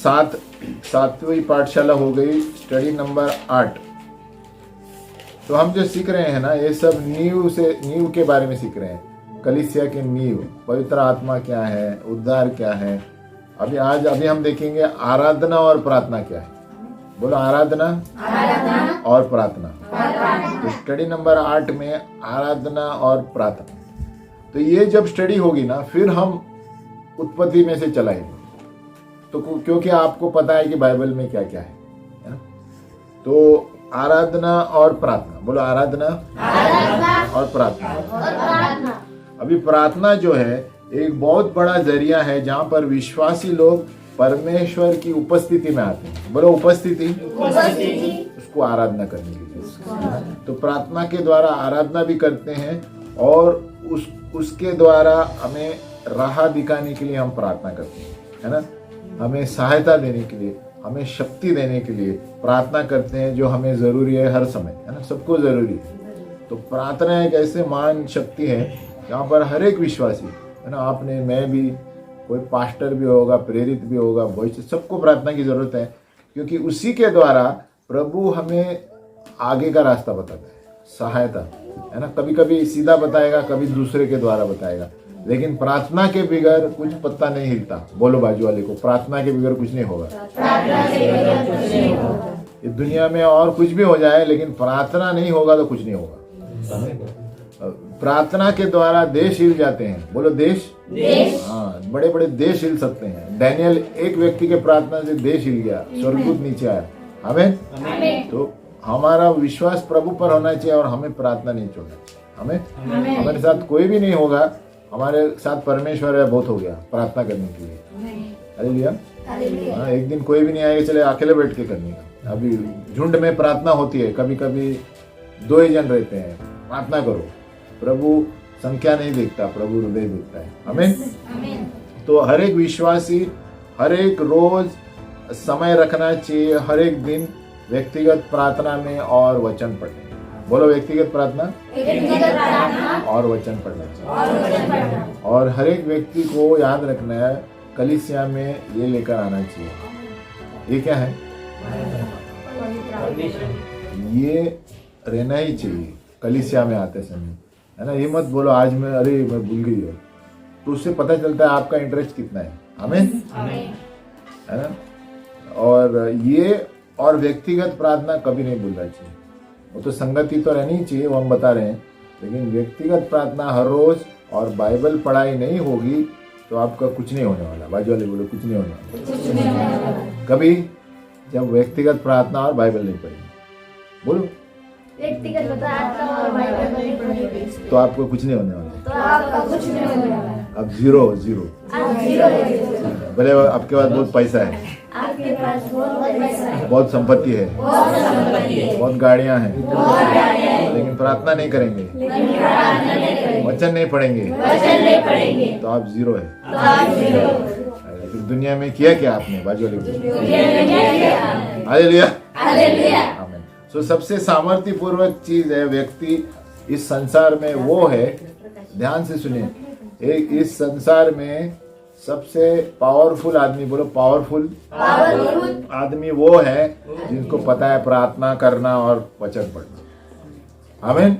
सातवीं पाठशाला हो गई, स्टडी नंबर 8। तो हम जो सीख रहे हैं ना, ये सब नींव के बारे में सीख रहे हैं। कलीसिया की नींव, पवित्र आत्मा क्या है, उद्धार क्या है। अभी हम देखेंगे आराधना और प्रार्थना क्या है। बोलो आराधना और प्रार्थना। तो स्टडी नंबर 8 में आराधना और प्रार्थना। तो ये जब स्टडी होगी ना, फिर हम उत्पत्ति में से चलाएंगे। तो क्योंकि आपको पता है कि बाइबल में क्या क्या है ना? तो आराधना और प्रार्थना। बोलो आराधना और प्रार्थना। अभी प्रार्थना जो है एक बहुत बड़ा जरिया है जहां पर विश्वासी लोग परमेश्वर की उपस्थिति में आते हैं। बोलो उपस्थिति। उसको आराधना करने के लिए। तो प्रार्थना के द्वारा आराधना भी करते हैं और उसके द्वारा हमें राह दिखाने के लिए हम प्रार्थना करते हैं, है ना। हमें सहायता देने के लिए, हमें शक्ति देने के लिए प्रार्थना करते हैं, जो हमें जरूरी है हर समय, है ना। सबको जरूरी है। तो प्रार्थना एक ऐसे महान शक्ति है जहाँ पर हर एक विश्वासी, है ना, आपने, मैं भी, कोई पास्टर भी होगा, प्रेरित भी होगा, वॉइस, सबको प्रार्थना की जरूरत है। क्योंकि उसी के द्वारा प्रभु हमें आगे का रास्ता बताता है, सहायता, है ना। कभी कभी सीधा बताएगा, कभी दूसरे के द्वारा बताएगा, लेकिन प्रार्थना के बगैर कुछ पत्ता नहीं हिलता। बोलो बाजू वाले को, प्रार्थना के बगैर कुछ नहीं होगा। इस दुनिया में और कुछ भी हो जाए, लेकिन प्रार्थना नहीं होगा तो कुछ नहीं होगा। प्रार्थना के द्वारा देश हिल जाते हैं। बोलो देश। हाँ, बड़े बड़े देश हिल सकते हैं। डैनियल एक व्यक्ति के प्रार्थना से देश हिल गया, स्वर्गदूत नीचे आया। आमीन। तो हमारा विश्वास प्रभु पर होना चाहिए और हमें प्रार्थना नहीं छोड़ना चाहिए। हमें हमारे साथ कोई भी नहीं होगा, हमारे साथ परमेश्वर है, बहुत हो गया प्रार्थना करने के लिए। हालेलुया। हाँ, एक दिन कोई भी नहीं आएगा, चले अकेले बैठ के करने का। अभी झुंड में प्रार्थना होती है, कभी कभी 2 ही जन रहते हैं, प्रार्थना करो। प्रभु संख्या नहीं देखता, प्रभु हृदय देखता है। आमीन। तो हर एक विश्वासी हर एक रोज समय रखना चाहिए, हर एक दिन व्यक्तिगत प्रार्थना में और वचन पढ़ने। बोलो व्यक्तिगत प्रार्थना और वचन पढ़ना चाहिए। और हर एक व्यक्ति को याद रखना है, कलीसिया में ये लेकर आना चाहिए। ये क्या है? ये रहना ही चाहिए कलीसिया में आते समय, है ना। ये मत बोलो आज मैं भूल गई है, तो उससे पता चलता है आपका इंटरेस्ट कितना है। आमीन, है ना। और ये और व्यक्तिगत प्रार्थना कभी नहीं भूलना चाहिए। वो तो संगति तो रहनी चाहिए, वो हम बता रहे हैं, लेकिन व्यक्तिगत प्रार्थना हर रोज और बाइबल पढ़ाई नहीं होगी तो आपका कुछ नहीं होने वाला। बाजू वाले बोलो कुछ नहीं होने वाला। कभी जब व्यक्तिगत प्रार्थना और बाइबल नहीं पढ़ेंगे, बोलो व्यक्तिगत प्रार्थना और बाइबल नहीं पढ़ेंगे तो आपको कुछ नहीं होने वाला। तो आपका कुछ नहीं होने वाला। अब जीरो। भले आपके पास बहुत पैसा है, आपके पास बहुत पैसा है, बहुत संपत्ति है, बहुत गाड़ियां हैं, लेकिन प्रार्थना नहीं करेंगे, वचन नहीं पढ़ेंगे, तो आप जीरो है। फिर दुनिया में किया क्या आपने? बाजू वाले हालेलुया। आमीन। सो सबसे सामर्थ्यपूर्वक चीज है व्यक्ति इस संसार में, वो है, ध्यान से सुनिए, एक इस संसार में सबसे पावरफुल आदमी, बोलो पावरफुल आदमी वो है जिनको पता है प्रार्थना करना और वचन पढ़ना। आमीन।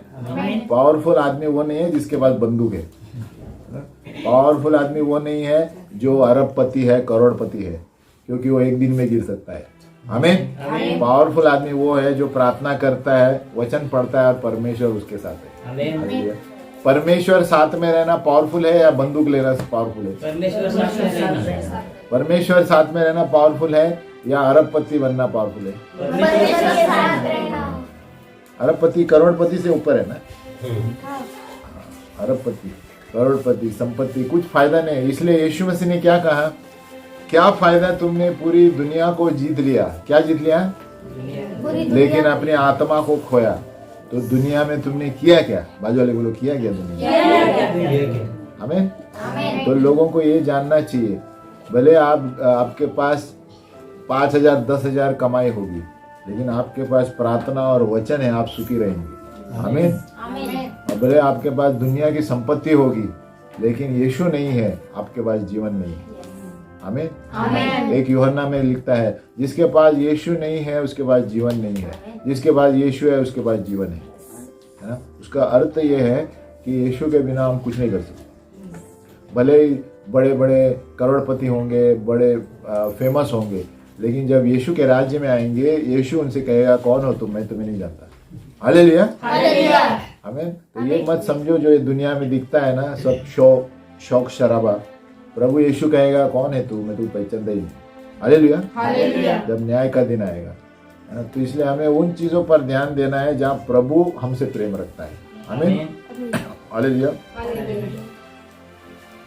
पावरफुल आदमी वो नहीं है जिसके पास बंदूक है। पावरफुल आदमी वो नहीं है जो अरबपति है, करोड़पति है, क्योंकि वो एक दिन में गिर सकता है। आमीन। पावरफुल आदमी वो है जो प्रार्थना करता है, वचन पढ़ता है और परमेश्वर उसके साथ है। परमेश्वर साथ में रहना पावरफुल है या बंदूक लेना पावरफुल है? परमेश्वर साथ में रहना पावरफुल है या अरबपति बनना पावरफुल है? अरबपति करोड़पति से ऊपर है ना। अरबपति, करोड़पति, संपत्ति कुछ फायदा नहीं। इसलिए यीशु मसीह ने क्या कहा? क्या फायदा तुमने पूरी दुनिया को जीत लिया, क्या जीत लिया, लेकिन अपनी आत्मा को खोया, तो दुनिया में तुमने किया क्या? बाजू वाले बोलो किया क्या दुनिया? हमें तो लोगों को ये जानना चाहिए, भले आपके पास 5,000 10,000 कमाई होगी, लेकिन आपके पास प्रार्थना और वचन है, आप सुखी रहेंगे। आमीन। और भले आपके पास दुनिया की संपत्ति होगी, लेकिन यीशु नहीं है, आपके पास जीवन नहीं है। हमें आमेन। एक यूहन्ना में लिखता है, जिसके पास यीशु नहीं है उसके पास जीवन नहीं है, जिसके पास यीशु है उसके पास जीवन है ना। उसका अर्थ ये है कि यीशु के बिना हम कुछ नहीं कर सकते। भले ही बड़े बड़े करोड़पति होंगे, बड़े फेमस होंगे, लेकिन जब यीशु के राज्य में आएंगे, यीशु उनसे कहेगा कौन हो तुम, मैं तुम्हें नहीं जानता। Hallelujah, hallelujah. आमीन। तो ये मत समझो जो ये दुनिया में दिखता है ना, सब शौक शराबा, प्रभु यीशु कहेगा कौन है तू, मैं तू पहचानता ही नहीं। Hallelujah, hallelujah. जब न्याय का दिन आएगा, है ना। तो इसलिए हमें उन चीजों पर ध्यान देना है जहाँ प्रभु हमसे प्रेम रखता है। आमीन, हालेलुया।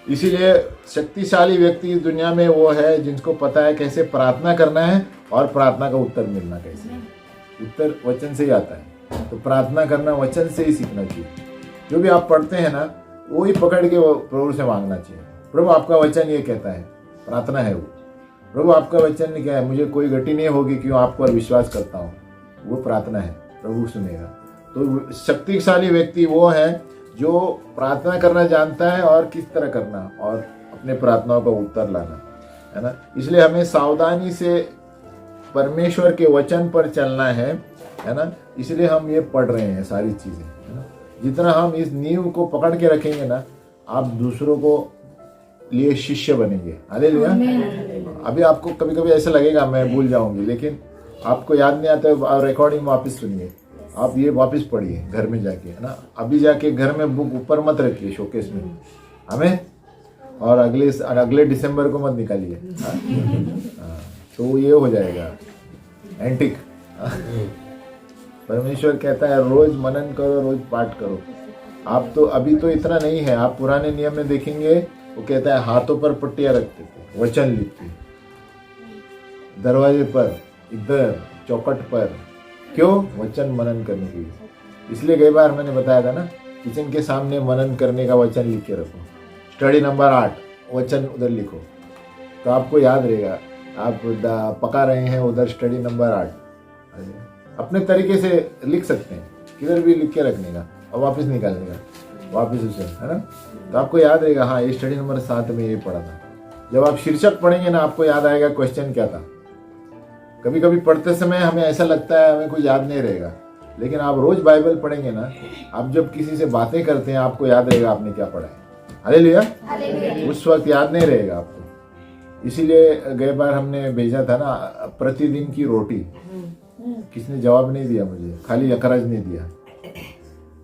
इसीलिए शक्तिशाली व्यक्ति इस दुनिया में वो है जिनको पता है कैसे प्रार्थना करना है और प्रार्थना का उत्तर मिलना कैसे। उत्तर वचन से ही आता है, तो प्रार्थना करना वचन से ही सीखना चाहिए। जो भी आप पढ़ते हैं ना, वो ही पकड़ के वो प्रभु से मांगना चाहिए। प्रभु आपका वचन ये कहता है, प्रार्थना है वो। प्रभु आपका वचन क्या है, मुझे कोई गति नहीं होगी क्यों आप पर विश्वास करता हूँ, वो प्रार्थना है, प्रभु सुनेगा। तो शक्तिशाली व्यक्ति वो है जो प्रार्थना करना जानता है और किस तरह करना और अपने प्रार्थनाओं का उत्तर लाना, है ना। इसलिए हमें सावधानी से परमेश्वर के वचन पर चलना है ना। इसलिए हम ये पढ़ रहे हैं सारी चीजें, है ना। जितना हम इस नींव को पकड़ के रखेंगे ना, आप दूसरों को लिए शिष्य बनेंगे। हालेलुया। अभी आपको कभी कभी ऐसा लगेगा मैं भूल जाऊंगी, लेकिन आपको याद नहीं आता है, आप रिकॉर्डिंग वापस सुनिए, आप ये वापस पढ़िए घर में जाके, है ना। अभी जाके घर में बुक ऊपर मत रखिए शोकेस में, हमें, और अगले दिसंबर को मत निकालिए। तो ये हो जाएगा एंटिक। परमेश्वर कहता है रोज मनन करो, रोज पाठ करो। आप तो अभी तो इतना नहीं है, आप पुराने नियम में देखेंगे, वो कहता है हाथों पर पट्टियां रखते थे, वचन लिखते, दरवाजे पर, इधर चौखट पर, क्यों? वचन मनन करने के लिए। इसलिए कई बार मैंने बताया था ना, किचन के सामने मनन करने का वचन लिख के रखो। स्टडी नंबर 8 वचन उधर लिखो, तो आपको याद रहेगा। आप पका रहे हैं, उधर स्टडी नंबर 8 अपने तरीके से लिख सकते हैं, किधर भी लिख के रखने का और वापस निकालने का, वापस उसे, है ना। तो आपको याद रहेगा, हाँ ये स्टडी नंबर 7 में ये पढ़ा था। जब आप शीर्षक पढ़ेंगे ना, आपको याद आएगा क्वेश्चन क्या था। कभी कभी पढ़ते समय हमें ऐसा लगता है हमें कुछ याद नहीं रहेगा, लेकिन आप रोज बाइबल पढ़ेंगे ना, आप जब किसी से बातें करते हैं आपको याद रहेगा आपने क्या पढ़ा है। हालेलुया। उस वक्त याद नहीं रहेगा आपको। इसीलिए गए बार हमने भेजा था ना प्रतिदिन की रोटी, किसने जवाब नहीं दिया मुझे, खाली अखराज नहीं दिया,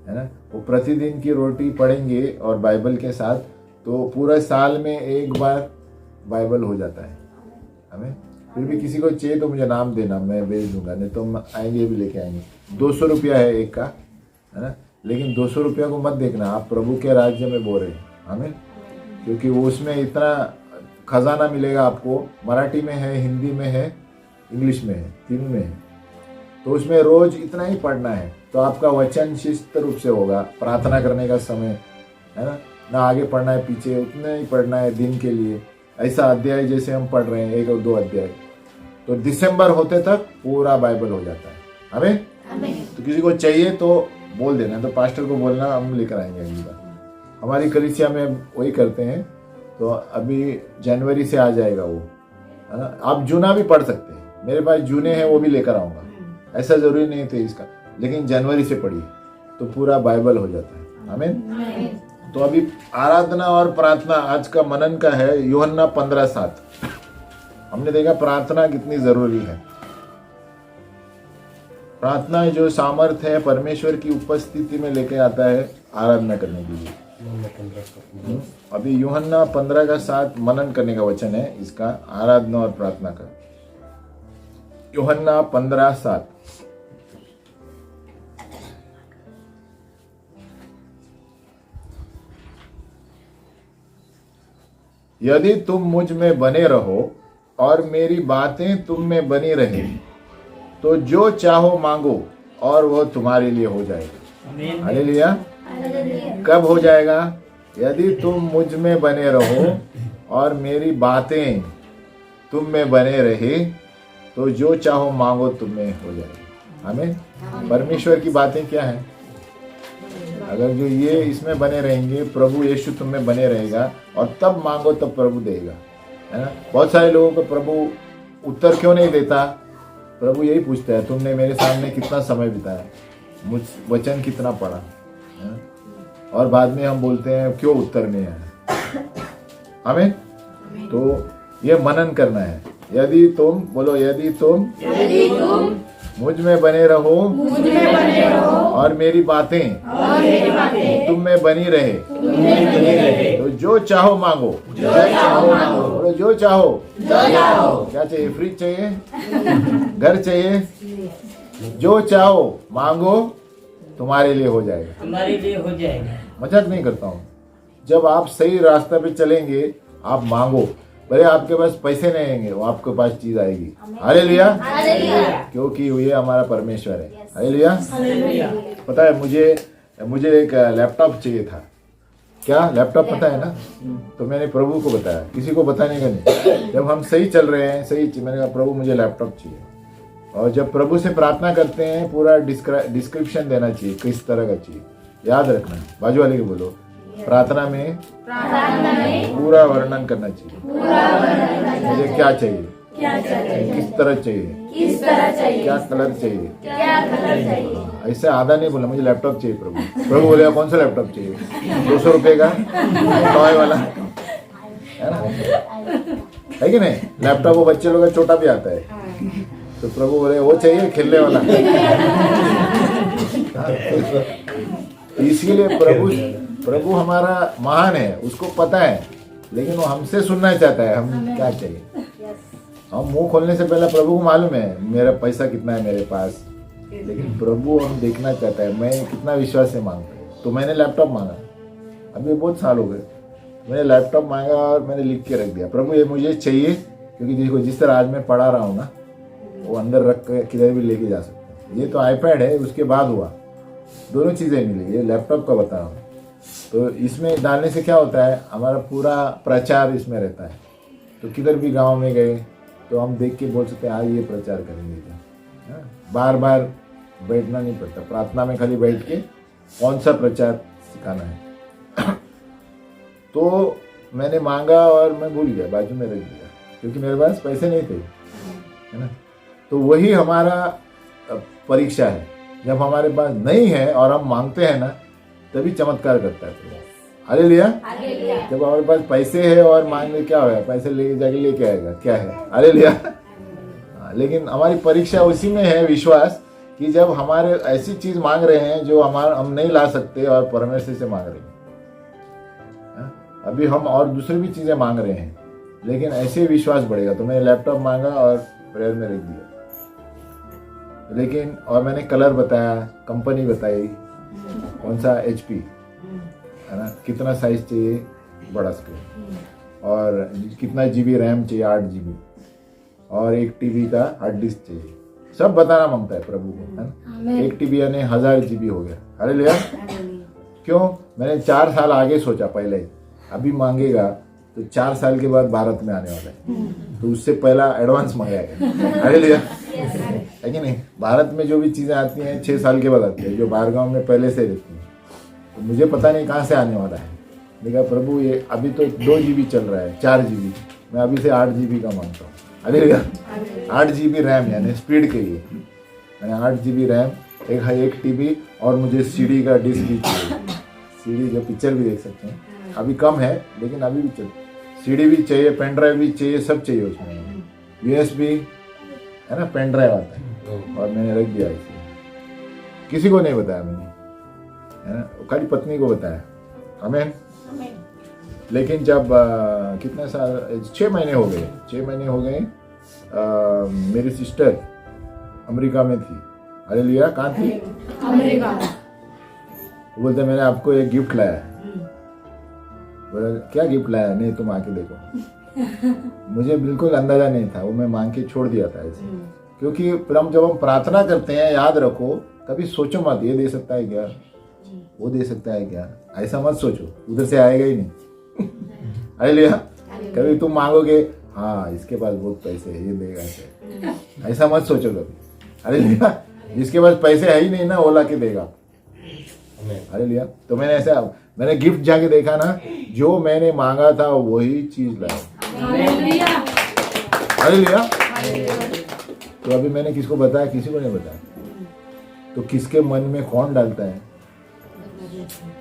है ना। वो प्रतिदिन की रोटी पढ़ेंगे और बाइबल के साथ, तो पूरा साल में एक बार बाइबल हो जाता है हमें। फिर भी किसी को चाहिए तो मुझे नाम देना, मैं भेज दूंगा, नहीं तो हम आएंगे भी लेके आएंगे। 200 रुपया है एक का, है ना। लेकिन 200 रुपया को मत देखना, आप प्रभु के राज्य में बोल रहे हैं हमें, क्योंकि वो उसमें इतना खजाना मिलेगा आपको। मराठी में है, हिंदी में है, इंग्लिश में है, तीनों में है। तो उसमें रोज इतना ही पढ़ना है, तो आपका वचन शिस्त रूप से होगा। प्रार्थना करने का समय, है ना आगे पढ़ना है पीछे, उतना ही पढ़ना है दिन के लिए। ऐसा अध्याय जैसे हम पढ़ रहे हैं, 1 और 2 अध्याय, तो दिसंबर होते तक पूरा बाइबल हो जाता है हमें। तो किसी को चाहिए तो बोल देना, तो पास्टर को बोलना, हम लेकर आएंगे अगली बार। हमारी कलीसिया में वही करते हैं। तो अभी जनवरी से आ जाएगा वो, है ना। आप जूना भी पढ़ सकते हैं, मेरे पास जूने हैं वो भी लेकर आऊंगा, ऐसा जरूरी नहीं थे इसका, लेकिन जनवरी से पढ़िए तो पूरा बाइबल हो जाता है। आमीन। तो अभी आराधना और प्रार्थना आज का मनन का है, यूहन्ना 15:7। हमने देखा प्रार्थना कितनी जरूरी है। प्रार्थना जो सामर्थ्य है परमेश्वर की उपस्थिति में लेके आता है आराधना करने के लिए। अभी यूहन्ना 15:7 मनन करने का वचन है इसका, आराधना और प्रार्थना का। यूहन्ना 15:7। यदि तुम मुझ में बने रहो और मेरी बातें तुम में बनी रहे, तो जो चाहो मांगो और वह तुम्हारे लिए हो जाएगा। हालेलुया। कब हो जाएगा? यदि तुम मुझ में बने रहो और मेरी बातें तुम में बने रहे, तो जो चाहो मांगो तुम में हो जाएगा। हमें परमेश्वर की बातें क्या है? अगर जो ये इसमें बने रहेंगे, प्रभु यीशु तुम में बने रहेगा, और तब मांगो तब प्रभु देगा। है ना। बहुत सारे लोगों को प्रभु उत्तर क्यों नहीं देता, प्रभु यही पूछता है तुमने मेरे सामने कितना समय बिताया, मुझ वचन कितना पढ़ा, है ना? और बाद में हम बोलते हैं क्यों उत्तर नहीं आया। हमें तो ये मनन करना है। यदि तुम बोलो, यदि तुम मुझ में बने रहो और मेरी बातें तुम में बनी रहे तो जो चाहो मांगो, बोलो जो चाहो। क्या चाहिए? फ्रिज चाहिए, घर चाहिए, जो चाहो मांगो, तुम्हारे लिए हो जाएगा, तुम्हारे लिए हो जाएगा। मजाक नहीं करता हूँ। जब आप सही रास्ते पे चलेंगे, आप मांगो, भले आपके पास पैसे नहीं आएंगे, वो आपके पास चीज आएगी। हालेलुया, क्योंकि ये हमारा परमेश्वर है। हालेलुया। पता है मुझे एक लैपटॉप चाहिए था। क्या लैपटॉप पता है ना? तो मैंने प्रभु को बताया, किसी को बताने का नहीं। जब हम सही चल रहे हैं, मैंने कहा प्रभु मुझे लैपटॉप चाहिए। और जब प्रभु से प्रार्थना करते हैं, पूरा डिस्क्रिप्शन देना चाहिए किस तरह का चाहिए। याद रखना, बाजू वाले को बोलो, प्रार्थना में पूरा वर्णन करना चाहिए। मुझे क्या चाहिए, किस तरह चाहिए, क्या कलर चाहिए। ऐसे आधा नहीं बोला, मुझे लैपटॉप चाहिए प्रभु बोलेगा कौन सा लैपटॉप चाहिए, 200 रुपए का टॉय वाला, है ना, है कि नहीं। लैपटॉप वो बच्चे लोग का छोटा भी आता है, तो प्रभु बोले वो चाहिए खेलने वाला। इसीलिए प्रभु हमारा महान है, उसको पता है, लेकिन वो हमसे सुनना चाहता है हम क्या चाहिए। हम मुंह खोलने से पहले प्रभु को मालूम है मेरा पैसा कितना है मेरे पास, लेकिन प्रभु हम देखना चाहता है मैं कितना विश्वास से मांगता हूँ। तो मैंने लैपटॉप मांगा, अभी बहुत साल हो गए, मैंने लैपटॉप मांगा और मैंने लिख के रख दिया, प्रभु ये मुझे चाहिए, क्योंकि देखो जिस तरह आज मैं पढ़ा रहा हूँ ना, वो अंदर रख कर किधर भी लेके जा सकते हैं। ये तो आईपैड है, उसके बाद हुआ, दोनों चीज़ें मिली। ये लैपटॉप का बता रहा हूँ। तो इसमें डालने से क्या होता है, हमारा पूरा प्रचार इसमें रहता है। तो किधर भी गांव में गए तो हम देख के बोल सकते हैं आज ये प्रचार करेंगे क्या, बार बार बैठना नहीं पड़ता। प्रार्थना में खाली बैठ के कौन सा प्रचार सिखाना है। तो मैंने मांगा और मैं भूल गया, बाजू में रख दिया, क्योंकि मेरे पास पैसे नहीं थे, है ना। तो वही हमारा परीक्षा है, जब हमारे पास नहीं है और हम मांगते हैं ना, तभी चमत्कार करता है। हालेलुया। जब हमारे पास पैसे है और मांगने क्या होगा, पैसे लेके जाके लेके आएगा, क्या है, हालेलुया। लेकिन हमारी परीक्षा उसी में है, विश्वास, कि जब हमारे ऐसी चीज मांग रहे हैं जो हम नहीं ला सकते और परमेश्वर से मांग रहे हैं। अभी हम और दूसरी भी चीजें मांग रहे हैं, लेकिन ऐसे विश्वास बढ़ेगा। तो मैंने लैपटॉप मांगा और प्रेयर में रख दिया, लेकिन और मैंने कलर बताया, कंपनी बताई, कौन सा HP, है ना, कितना साइज चाहिए, बड़ा स्क्रीन, और कितना GB रैम चाहिए, 8 GB, और 1 TB का हार्ड डिस्क चाहिए, सब बताना मांगता है प्रभु को, है ना। 1 TB यानी 1000 GB हो गया। हालेलुया। क्यों? मैंने 4 साल आगे सोचा पहले, अभी मांगेगा तो 4 साल के बाद भारत में आने वाला है, तो उससे पहला एडवांस मंगाएगा। हालेलुया, है कि नहीं। भारत में जो भी चीजें आती हैं 6 साल के बाद आती है, जो बाहर गाँव में पहले से रहती हैं। तो मुझे पता नहीं कहाँ से आने वाला है। देखा प्रभु ये अभी तो 2 GB चल रहा है, 4 GB, मैं अभी से 8 GB का मांगता हूँ। हालेलुया। 8 GB रैम यानी स्पीड के लिए, मैंने 8 GB रैम, 1 TB, और मुझे CD का डिस्क भी चाहिए, CD जो पिक्चर भी देख सकते हैं। अभी कम है लेकिन अभी भी चल, CD भी चाहिए, पेन ड्राइव भी चाहिए, सब चाहिए उसमें, USB, है ना, पेन ड्राइव आता है, और मैंने रख दिया इसे। किसी को नहीं बताया मैंने, है ना, खाली पत्नी को बताया। आमीन। लेकिन जब कितने साल, 6 महीने हो गए, 6 महीने हो गए, मेरी सिस्टर अमेरिका में थी। हालेलुया। कहाँ थी? अमेरिका। वो बोलते मैंने आपको एक गिफ्ट लाया है। बोला क्या गिफ्ट लाया? नहीं तुम आके देखो। मुझे बिल्कुल अंदाजा नहीं था, वो मैं मांग के छोड़ दिया था ऐसे, क्योंकि जब हम प्रार्थना करते हैं, याद रखो, कभी सोचो मत ये दे सकता है क्या, वो दे सकता है क्या, ऐसा मत सोचो, उधर से आएगा ही नहीं। हालेलुया। कभी तुम मांगोगे हाँ इसके पास बहुत पैसे है, ये देगा ऐसे, ऐसा मत सोचो कभी। हालेलुया। जिसके पास पैसे है ही नहीं ना, वो ला के देगा। हालेलुया। तो मैंने गिफ्ट जाके देखा ना, जो मैंने मांगा था वही चीज लाया। हालेलुया। तो अभी मैंने किसको बताया? किसी को नहीं बताया। तो किसके मन में कौन डालता है?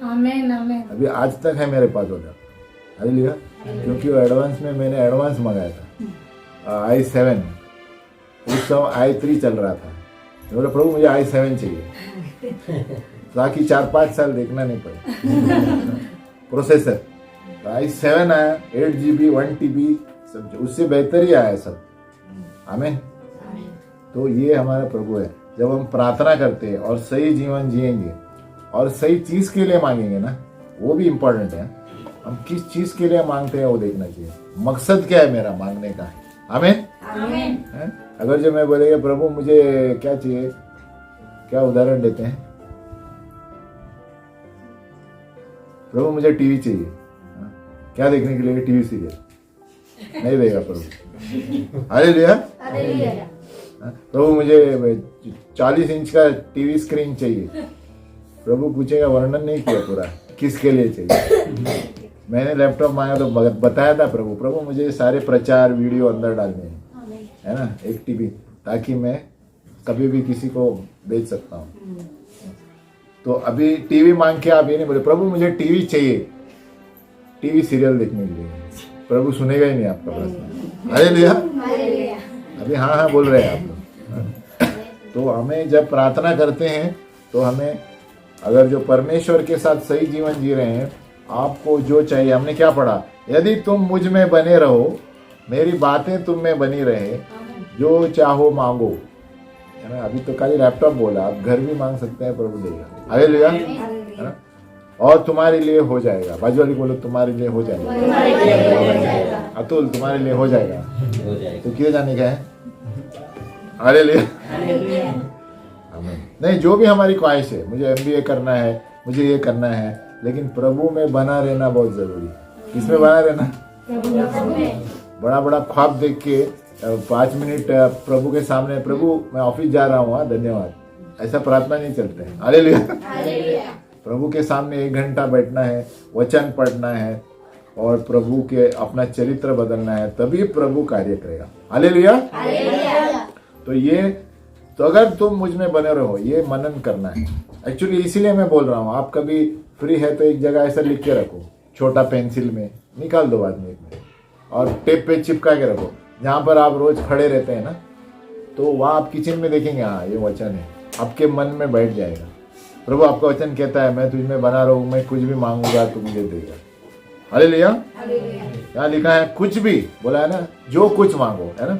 आमेन आमेन। अभी आज तक है मेरे पास होता। हालेलुया। क्योंकि वो एडवांस में मैंने एडवांस मंगाया था i7, उस समय i3 चल रहा था। मैं बोला प्रभु मुझे i7 चाहिए ताकि 4-5 साल देखना नहीं पड़े प्रोसेसर। तो i7 आया, 8GB 1TB सब, उससे बेहतर ही आया सब। आमीन। तो ये हमारा प्रभु है। जब हम प्रार्थना करते हैं और सही जीवन जिएंगे और सही चीज के लिए मांगेंगे ना, वो भी इम्पोर्टेंट है। हम किस चीज के लिए मांगते हैं वो देखना चाहिए। मकसद क्या है मेरा मांगने का? आमीन। अगर जो मैं बोलेगा प्रभु मुझे क्या चाहिए, क्या उदाहरण देते हैं? प्रभु मुझे टीवी चाहिए, क्या देखने के लिए? टीवी सीरियल नहीं देगा प्रभु। हालेलुया। प्रभु मुझे 40 इंच का टीवी स्क्रीन चाहिए। प्रभु पूछेगा वर्णन नहीं किया पूरा, किसके लिए चाहिए? मैंने लैपटॉप मांगा तो बताया था प्रभु मुझे सारे प्रचार वीडियो अंदर डालने हैं, है ना, एक टीवी, ताकि मैं कभी भी किसी को बेच सकता हूँ। तो अभी टीवी मांग के आप ये नहीं बोले प्रभु मुझे टीवी चाहिए, टीवी सीरियल देखने के लिए। प्रभु सुनेगा ही नहीं आपका प्रश्न। हालेलुया। अभी हाँ बोल रहे हैं आप लोग। तो हमें जब प्रार्थना करते हैं तो हमें, अगर जो परमेश्वर के साथ सही जीवन जी रहे हैं, आपको जो चाहिए, हमने क्या पढ़ा? यदि तुम मुझ में बने रहो, मेरी बातें तुम में बनी रहे, जो चाहो मांगो, है ना। अभी तो खाली लैपटॉप बोला, आप घर भी मांग सकते हैं, प्रभु देगा। हालेलुया, है ना। और तुम्हारे लिए हो जाएगा। बाजू वाली बोलो तुम्हारे लिए हो जाएगा। अतुल तुम्हारे लिए हो जाएगा। तो किए जाने का है? हालेलुया। नहीं, जो भी हमारी ख्वाहिश है, मुझे MBA करना है, मुझे ये करना है, लेकिन प्रभु में बना रहना बहुत जरूरी। किसमें बना रहना? बड़ा बड़ा ख्वाब देख के 5 मिनट प्रभु के सामने, प्रभु मैं ऑफिस जा रहा हूँ, धन्यवाद, ऐसा प्रार्थना नहीं चलते हैं। हालेलुया। प्रभु के सामने 1 घंटा बैठना है, वचन पढ़ना है और प्रभु के अपना चरित्र बदलना है, तभी प्रभु कार्य करेगा। हालेलुया। तो अगर तुम मुझ में बने रहो, ये मनन करना है। एक्चुअली इसीलिए मैं बोल रहा हूँ, आप कभी फ्री है तो एक जगह ऐसा लिख के रखो, छोटा पेंसिल में निकाल दो बाद में, और टेप पे चिपका के रखो, जहाँ पर आप रोज खड़े रहते हैं ना, तो वहाँ आप किचन में देखेंगे, हाँ ये वचन है, आपके मन में बैठ जाएगा। प्रभु आपका वचन कहता है मैं तुझ में बना रहूं, मैं कुछ भी मांगूंगा तो मुझे देगा। हालेलुया। यहाँ लिखा है कुछ भी, बोला है ना, जो कुछ मांगो, है ना।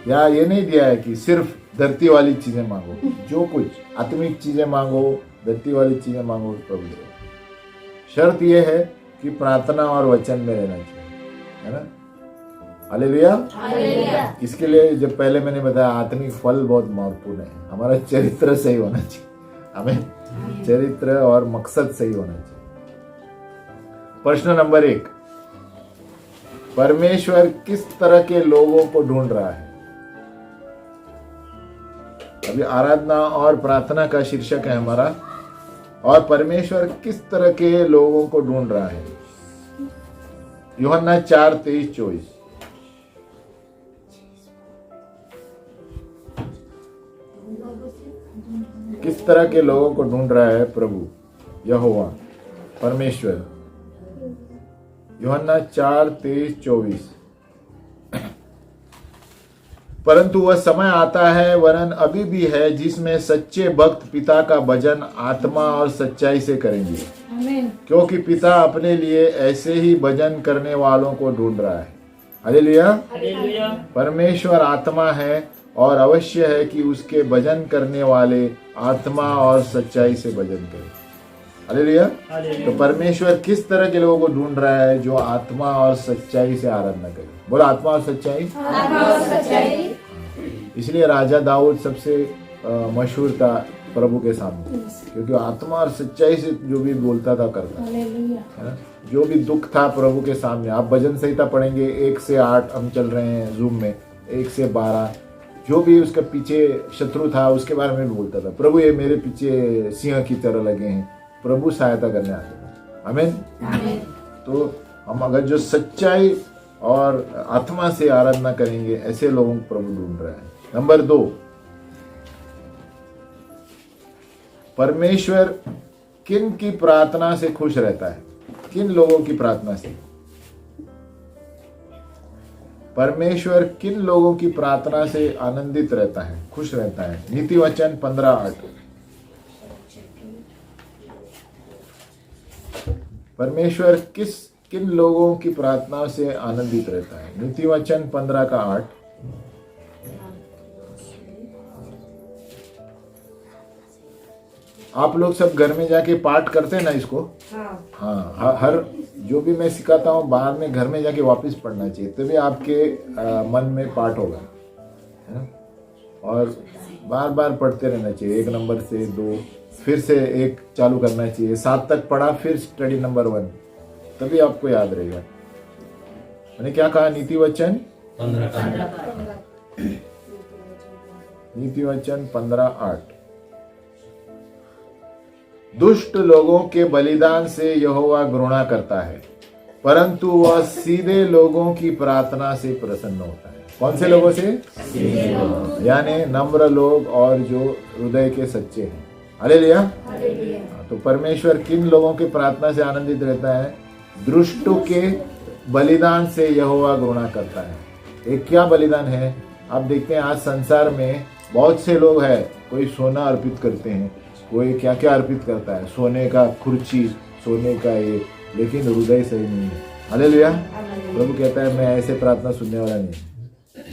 या ये नहीं दिया है कि सिर्फ धरती वाली चीजें मांगो, जो कुछ आत्मिक चीजें मांगो, धरती वाली चीजें मांगो, प्रभु देगा। शर्त यह है कि प्रार्थना और वचन में रहना चाहिए, है ना। हालेलुया। इसके लिए जब पहले मैंने बताया, आत्मिक फल बहुत महत्वपूर्ण है। हमारा चरित्र सही होना चाहिए, हमें चरित्र और मकसद सही होना चाहिए। प्रश्न नंबर 1, परमेश्वर किस तरह के लोगों को ढूंढ रहा है? अभी आराधना और प्रार्थना का शीर्षक है हमारा, और परमेश्वर किस तरह के लोगों को ढूंढ रहा है? यूहन्ना 4:23-24। किस तरह के लोगों को ढूंढ रहा है प्रभु यहोवा परमेश्वर? यूहन्ना 4:23-24। परंतु वह समय आता है, वरन अभी भी है, जिसमें सच्चे भक्त पिता का भजन आत्मा और सच्चाई से करेंगे, क्योंकि पिता अपने लिए ऐसे ही भजन करने वालों को ढूंढ रहा है। हालेलुया। परमेश्वर आत्मा है और अवश्य है कि उसके भजन करने वाले आत्मा और सच्चाई से भजन करें। हालेलुया। तो परमेश्वर किस तरह के लोगों को ढूंढ रहा है? जो आत्मा और सच्चाई से आराधना करे। बोलो आत्मा और सच्चाई। इसलिए राजा दाऊद सबसे मशहूर था प्रभु के सामने, क्योंकि आत्मा और सच्चाई से जो भी बोलता था करता, है ना। जो भी दुख था प्रभु के सामने, आप भजन संहिता पढ़ेंगे 1 से 8, हम चल रहे हैं जूम में, 1 से 12, जो भी उसके पीछे शत्रु था उसके बारे में भी बोलता था। प्रभु ये मेरे पीछे सिंह की तरह लगे हैं, प्रभु सहायता करने आते थे। आमीन। तो हम अगर जो सच्चाई और आत्मा से आराधना करेंगे, ऐसे लोगों को प्रभु ढूंढ रहा है। नंबर 2, परमेश्वर किन की प्रार्थना से खुश रहता है? किन लोगों की प्रार्थना से? परमेश्वर किन लोगों की प्रार्थना से आनंदित रहता है, खुश रहता है? नीति वचन 15:8। परमेश्वर किन लोगों की प्रार्थना से आनंदित रहता है? नीति वचन 15:8। आप लोग सब घर में जाके पाठ करते हैं ना इसको? हाँ, हर जो भी मैं सिखाता हूँ बाद में घर में जाके वापस पढ़ना चाहिए, तभी आपके मन में पाठ होगा, है ना? और बार बार पढ़ते रहना चाहिए। 1 नंबर से 2, फिर से 1 चालू करना चाहिए, 7 तक पढ़ा, फिर स्टडी नंबर 1, तभी आपको याद रहेगा। मैंने क्या कहा? नीति वचन 15:8। दुष्ट लोगों के बलिदान से यहोवा घृणा करता है, परंतु वह सीधे लोगों की प्रार्थना से प्रसन्न होता है। कौन से लोगों से? यानी नम्र लोग और जो हृदय के सच्चे हैं। हालेलुया। तो परमेश्वर किन लोगों की प्रार्थना से आनंदित रहता है? दुष्टों के बलिदान से यहोवा घृणा करता है। एक क्या बलिदान है? आप देखते हैं आज संसार में बहुत से लोग हैं, कोई सोना अर्पित करते हैं, कोई क्या क्या अर्पित करता है, सोने का कुर्सी, सोने का ये, लेकिन हृदय सही नहीं है। हालेलुया। प्रभु कहता है मैं ऐसे प्रार्थना सुनने वाला नहीं,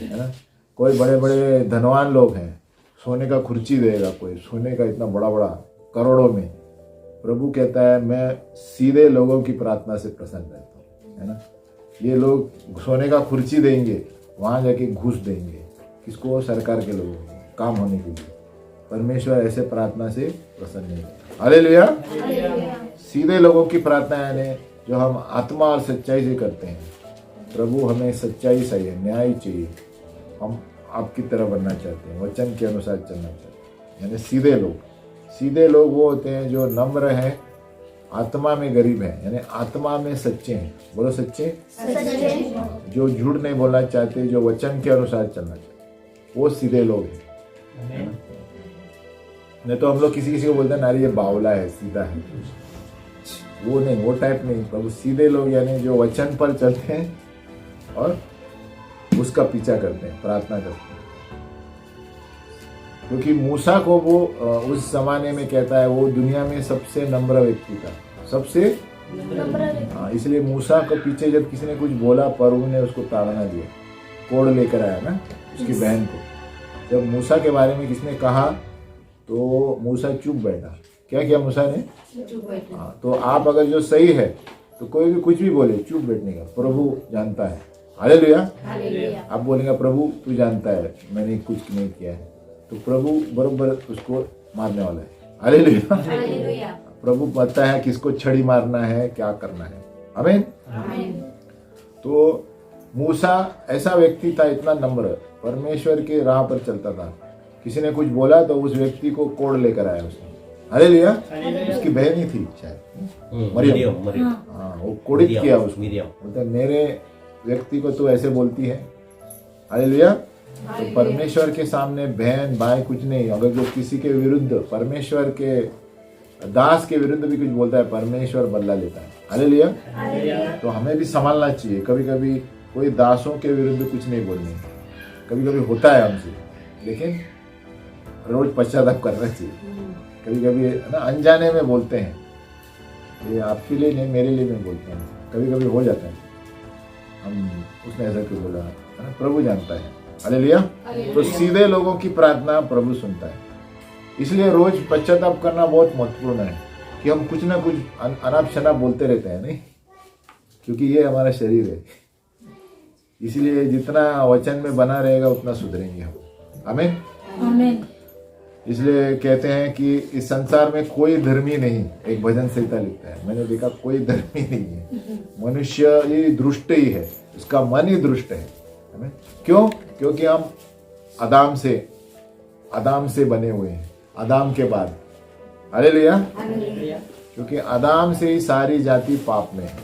है ना? कोई बड़े बड़े धनवान लोग हैं, सोने का कुर्सी देगा, कोई सोने का इतना बड़ा बड़ा करोड़ों में। प्रभु कहता है मैं सीधे लोगों की प्रार्थना से प्रसन्न रहता हूँ, है ना? ये लोग सोने का कुर्सी देंगे, वहां जाके घूस देंगे, किसको? सरकार के लोगों को, काम होने के लिए। परमेश्वर ऐसे प्रार्थना से प्रसन्न नहीं है। हालेलुया। सीधे लोगों की प्रार्थना यानी जो हम आत्मा और सच्चाई से करते हैं। प्रभु हमें सच्चाई चाहिए, न्याय चाहिए, हम आपकी तरह बनना चाहते हैं, वचन के अनुसार चलना चाहते हैं। यानी सीधे लोग वो होते हैं जो नम्र हैं, आत्मा में गरीब हैं, यानी आत्मा में सच्चे हैं। बोलो सच्चे, जो झूठ नहीं बोलना चाहते, जो वचन के अनुसार चलना चाहते, वो सीधे लोग हैं। नहीं तो हम लोग किसी को बोलते हैं ना, ये बावला है, सीधा है, वो नहीं, वो टाइप नहीं। प्रभु सीधे लोग यानी जो वचन पर चलते हैं और उसका पीछा करते हैं, प्रार्थना करते हैं। क्योंकि मूसा को वो उस जमाने में कहता है वो दुनिया में सबसे नम्र व्यक्ति था, सबसे। हाँ, इसलिए मूसा को पीछे जब किसी ने कुछ बोला, प्रभु ने उसको ताड़ना दिया, कोड़ लेकर आया ना उसकी बहन को। जब मूसा के बारे में किसने कहा तो मूसा चुप बैठा। क्या किया मूसा ने? हाँ, तो आप अगर जो सही है तो कोई भी कुछ भी बोले, चुप बैठने का, प्रभु जानता है। हालेलुया। आप बोलेंगे प्रभु तू जानता है मैंने कुछ नहीं किया है, तो प्रभु बरोबर उसको मारने वाला है। हालेलुया। प्रभु पता है किसको छड़ी मारना है, क्या करना है। आमीन। तो मूसा ऐसा व्यक्ति था, इतना नम्र, परमेश्वर के राह पर चलता था। किसी ने कुछ बोला तो उस व्यक्ति को कोड़ लेकर आया उसने। हालेलुया। उसकी बहन ही थी शायद, मरियम। हाँ, वो कोड़ित किया उसको, बोलता मेरे व्यक्ति को तो ऐसे बोलती है। हालेलुया। तो परमेश्वर के सामने बहन भाई कुछ नहीं। अगर जो किसी के विरुद्ध, परमेश्वर के दास के विरुद्ध भी कुछ बोलता है, परमेश्वर बदला लेता है। हालेलुया। तो हमें भी संभालना चाहिए। कभी कभी कोई दासों के विरुद्ध कुछ नहीं बोलने, कभी कभी होता है हमसे, लेकिन रोज पश्चाताप करना चाहिए। कभी कभी ना अनजाने में बोलते हैं, ये आपके लिए नहीं मेरे लिए नहीं बोलते हैं, कभी कभी हो जाता है। हम उसने ऐसा क्यों बोला, है ना? प्रभु जानता है। हालेलुया। तो सीधे लोगों की प्रार्थना प्रभु सुनता है। इसलिए रोज पश्चाताप करना बहुत महत्वपूर्ण है कि हम कुछ ना कुछ अनाप शनाप बोलते रहते हैं, नहीं, क्योंकि ये हमारा शरीर है। इसलिए जितना वचन में बना रहेगा उतना सुधरेंगे हम। आमीन। इसलिए कहते हैं कि इस संसार में कोई धर्मी नहीं। एक भजन संहिता लिखता है, मैंने देखा कोई धर्मी नहीं है, मनुष्य ही दुष्ट ही है, उसका मन ही दुष्ट है। क्यों? क्योंकि हम आदम से बने हुए हैं, आदम के बाद। हालेलुया। क्योंकि आदम से ही सारी जाति पाप में है।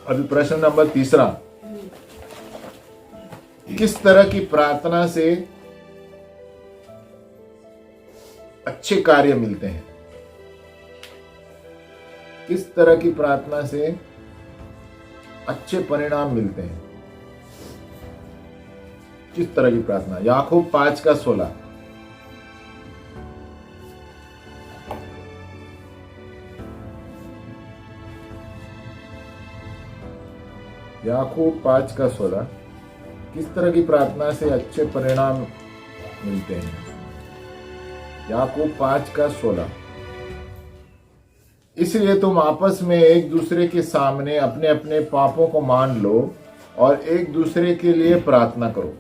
अभी प्रश्न नंबर 3, किस तरह की प्रार्थना से अच्छे कार्य मिलते हैं? किस तरह की प्रार्थना से अच्छे परिणाम मिलते हैं? किस तरह की प्रार्थना? याकूब 5:16। याकूब 5:16, किस तरह की प्रार्थना से अच्छे परिणाम मिलते हैं? याकूब 5:16। इसलिए तुम आपस में एक दूसरे के सामने अपने अपने पापों को मान लो और एक दूसरे के लिए प्रार्थना करो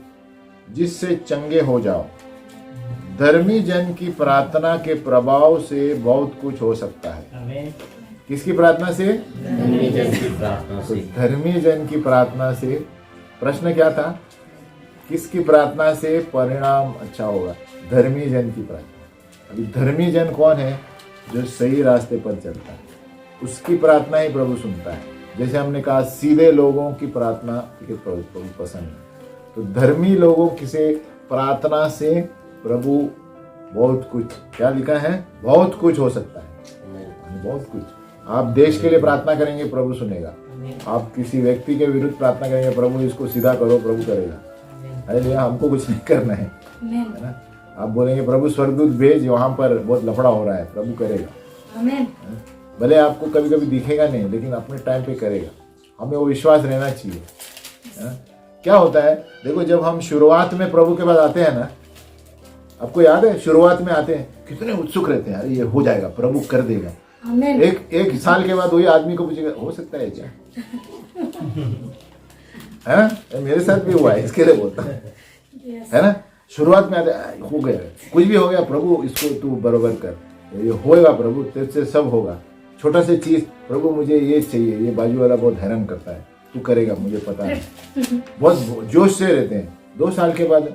जिससे चंगे हो जाओ। धर्मी जन की प्रार्थना के प्रभाव से बहुत कुछ हो सकता है। किसकी प्रार्थना से? धर्मी जन की प्रार्थना से। धर्मी जन की प्रार्थना से। प्रश्न क्या था? किसकी प्रार्थना से परिणाम अच्छा होगा? धर्मी जन की प्रार्थना। अभी धर्मी जन कौन है? जो सही रास्ते पर चलता है, उसकी प्रार्थना ही प्रभु सुनता है। जैसे हमने कहा, सीधे लोगों की प्रार्थना प्रभु पसंद है। तो धर्मी लोगों की से प्रार्थना से प्रभु बहुत कुछ, क्या लिखा है? बहुत कुछ हो सकता है। बहुत कुछ। आप देश के लिए प्रार्थना करेंगे, प्रभु सुनेगा। आप किसी व्यक्ति के विरुद्ध प्रार्थना करेंगे, प्रभु इसको सीधा करो, प्रभु करेगा। अरे हमको कुछ नहीं करना है ना। आप बोलेंगे प्रभु स्वर्गदूत भेज, वहां पर बहुत लफड़ा हो रहा है, प्रभु करेगा। भले आपको कभी कभी दिखेगा नहीं, लेकिन अपने टाइम पे करेगा। हमें वो विश्वास रहना चाहिए। क्या होता है, देखो जब हम शुरुआत में प्रभु के पास आते हैं ना, आपको याद है शुरुआत में आते हैं कितने उत्सुक रहते हैं, अरे ये हो जाएगा, प्रभु कर देगा। एक साल के बाद वही आदमी को पूछेगा, हो सकता है क्या? है ना? मेरे साथ भी हुआ है, इसके लिए बोलता है ना। शुरुआत में आते हो गया, कुछ भी हो गया, प्रभु इसको तू बरोबर कर, ये होएगा प्रभु, तेरे से सब होगा। छोटा सा चीज, प्रभु मुझे ये चाहिए, ये बाजू वाला बहुत हैरान करता है, तू करेगा, मुझे पता है। बहुत जोश से रहते हैं। 2 साल के बाद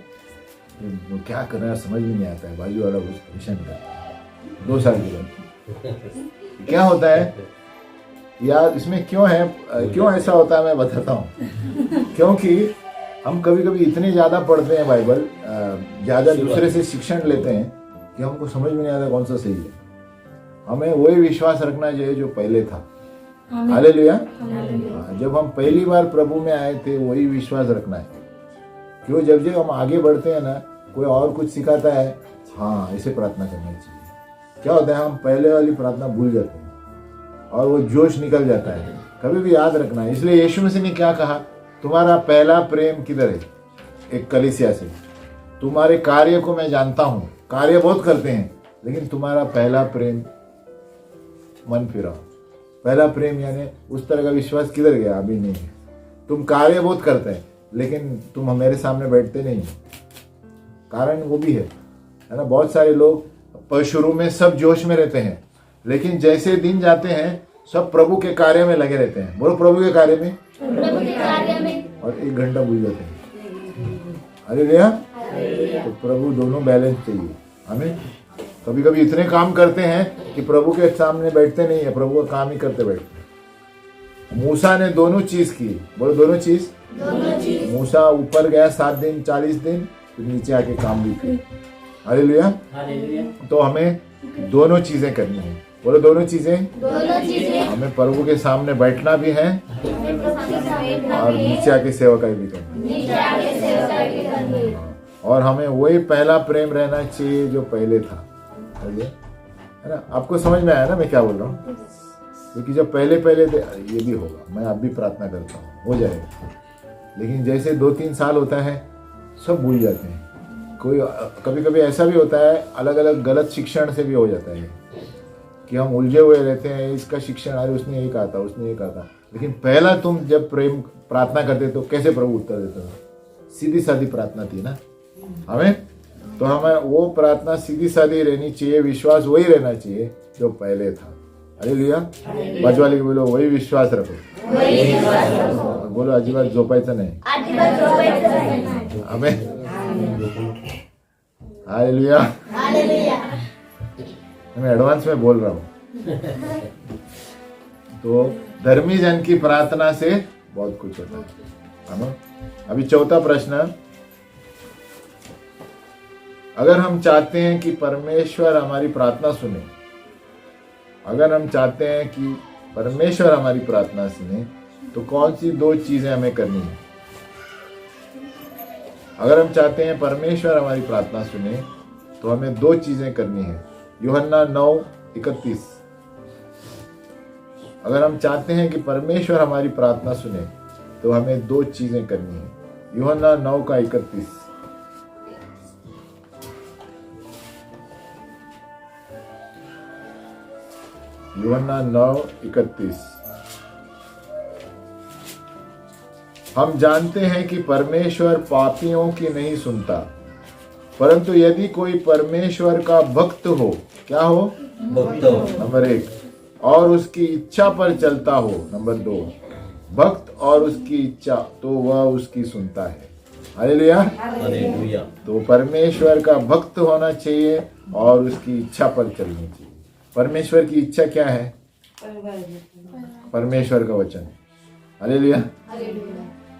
क्या करना है समझ में नहीं आता है, बाजू वाला बहुत परेशान करता है। 2 साल के बाद क्या होता है यार, इसमें क्यों है, क्यों ऐसा होता है मैं बताता हूँ। क्योंकि हम कभी कभी इतने ज्यादा पढ़ते हैं बाइबल, ज्यादा दूसरे से शिक्षण लेते हैं कि हमको समझ में नहीं आता कौन सा सही है। हमें वही विश्वास रखना चाहिए जो पहले था। हालेलुया। जब हम पहली बार प्रभु में आए थे, वही विश्वास रखना है। क्यों? जब जब हम आगे बढ़ते हैं ना, कोई और कुछ सिखाता है, हाँ ऐसे प्रार्थना करनी चाहिए। क्या होता है, हम पहले वाली प्रार्थना भूल जाते हैं और वो जोश निकल जाता है। कभी भी याद रखना है। इसलिए यीशु मसीह ने क्या कहा, तुम्हारा पहला प्रेम किधर है? एक कलीसिया से। तुम्हारे कार्य को मैं जानता हूं, कार्य बहुत करते हैं, लेकिन तुम्हारा पहला प्रेम मन फिराओ। पहला प्रेम यानी उस तरह का विश्वास किधर गया? अभी नहीं है। तुम कार्य बहुत करते हैं, लेकिन तुम हमारे सामने बैठते नहीं। कारण वो भी है ना। बहुत सारे लोग शुरू में सब जोश में रहते हैं, लेकिन जैसे दिन जाते हैं सब प्रभु के कार्य में लगे रहते हैं। बोलो प्रभु के कार्य में, प्रभु के कार्य में। और 1 घंटा भूल जाते हैं। अरे भैया, तो प्रभु दोनों बैलेंस चाहिए हमें। कभी कभी इतने काम करते हैं कि प्रभु के सामने बैठते नहीं है, प्रभु का काम ही करते बैठते हैं। मूसा ने दोनों चीज की। बोलो दोनों चीज। मूसा ऊपर गया 7 दिन 40 दिन, फिर नीचे आके काम भी किया। हालेलुया। तो हमें दोनों चीजें करनी है। बोलो दोनों चीजें। हमें प्रभु के सामने बैठना भी है और नीचे आके सेवकाई भी करनी है। और हमें वही पहला प्रेम रहना चाहिए जो पहले था, है ना। आपको समझ में आया ना मैं क्या बोल रहा हूँ? क्योंकि जब पहले थे, ये भी होगा, मैं अब भी प्रार्थना करता हूँ, हो जाएगा। लेकिन जैसे 2-3 साल होता है, सब भूल जाते हैं। कोई कभी कभी ऐसा भी होता है, अलग अलग गलत शिक्षण से भी हो जाता है कि हम उलझे हुए रहते हैं। इसका शिक्षण, अरे उसने ये कहा था, उसने ये कहा था। लेकिन पहला तुम जब प्रेम प्रार्थना करते तो कैसे प्रभु उत्तर देता था? सीधी सादी प्रार्थना थी ना हमें। तो हमें वो प्रार्थना सीधी सादी रहनी चाहिए, विश्वास वही रहना चाहिए जो पहले था। हालेलुया। बाजूवाले को बोलो वही विश्वास रखो। बोलो अजिबात झोपायचं नाही हमें। हालेलुया। मैं एडवांस में बोल रहा हूँ। तो धर्मी जन की प्रार्थना से बहुत कुछ होता है ना। अभी चौथा प्रश्न, अगर हम चाहते हैं कि परमेश्वर हमारी प्रार्थना सुने, अगर हम चाहते हैं कि परमेश्वर हमारी प्रार्थना सुने, तो कौन सी 2 चीजें हमें करनी है? अगर हम चाहते हैं परमेश्वर हमारी प्रार्थना सुने, तो हमें 2 चीजें करनी है। यूहन्ना 9:31। अगर हम चाहते हैं कि परमेश्वर हमारी प्रार्थना सुने, तो हमें 2 चीजें करनी है। यूहन्ना 9:31। यूहन्ना 9:31। हम जानते हैं कि परमेश्वर पापियों की नहीं सुनता, परंतु यदि कोई परमेश्वर का भक्त हो, क्या हो? भक्त हो। नंबर 1, और उसकी इच्छा पर चलता हो, नंबर 2, भक्त और उसकी इच्छा, तो वह उसकी सुनता है। हालेलुया। हालेलुया। तो परमेश्वर का भक्त होना चाहिए और उसकी इच्छा पर चलनी चाहिए। परमेश्वर की इच्छा क्या है? परमेश्वर का वचन। हालेलुया।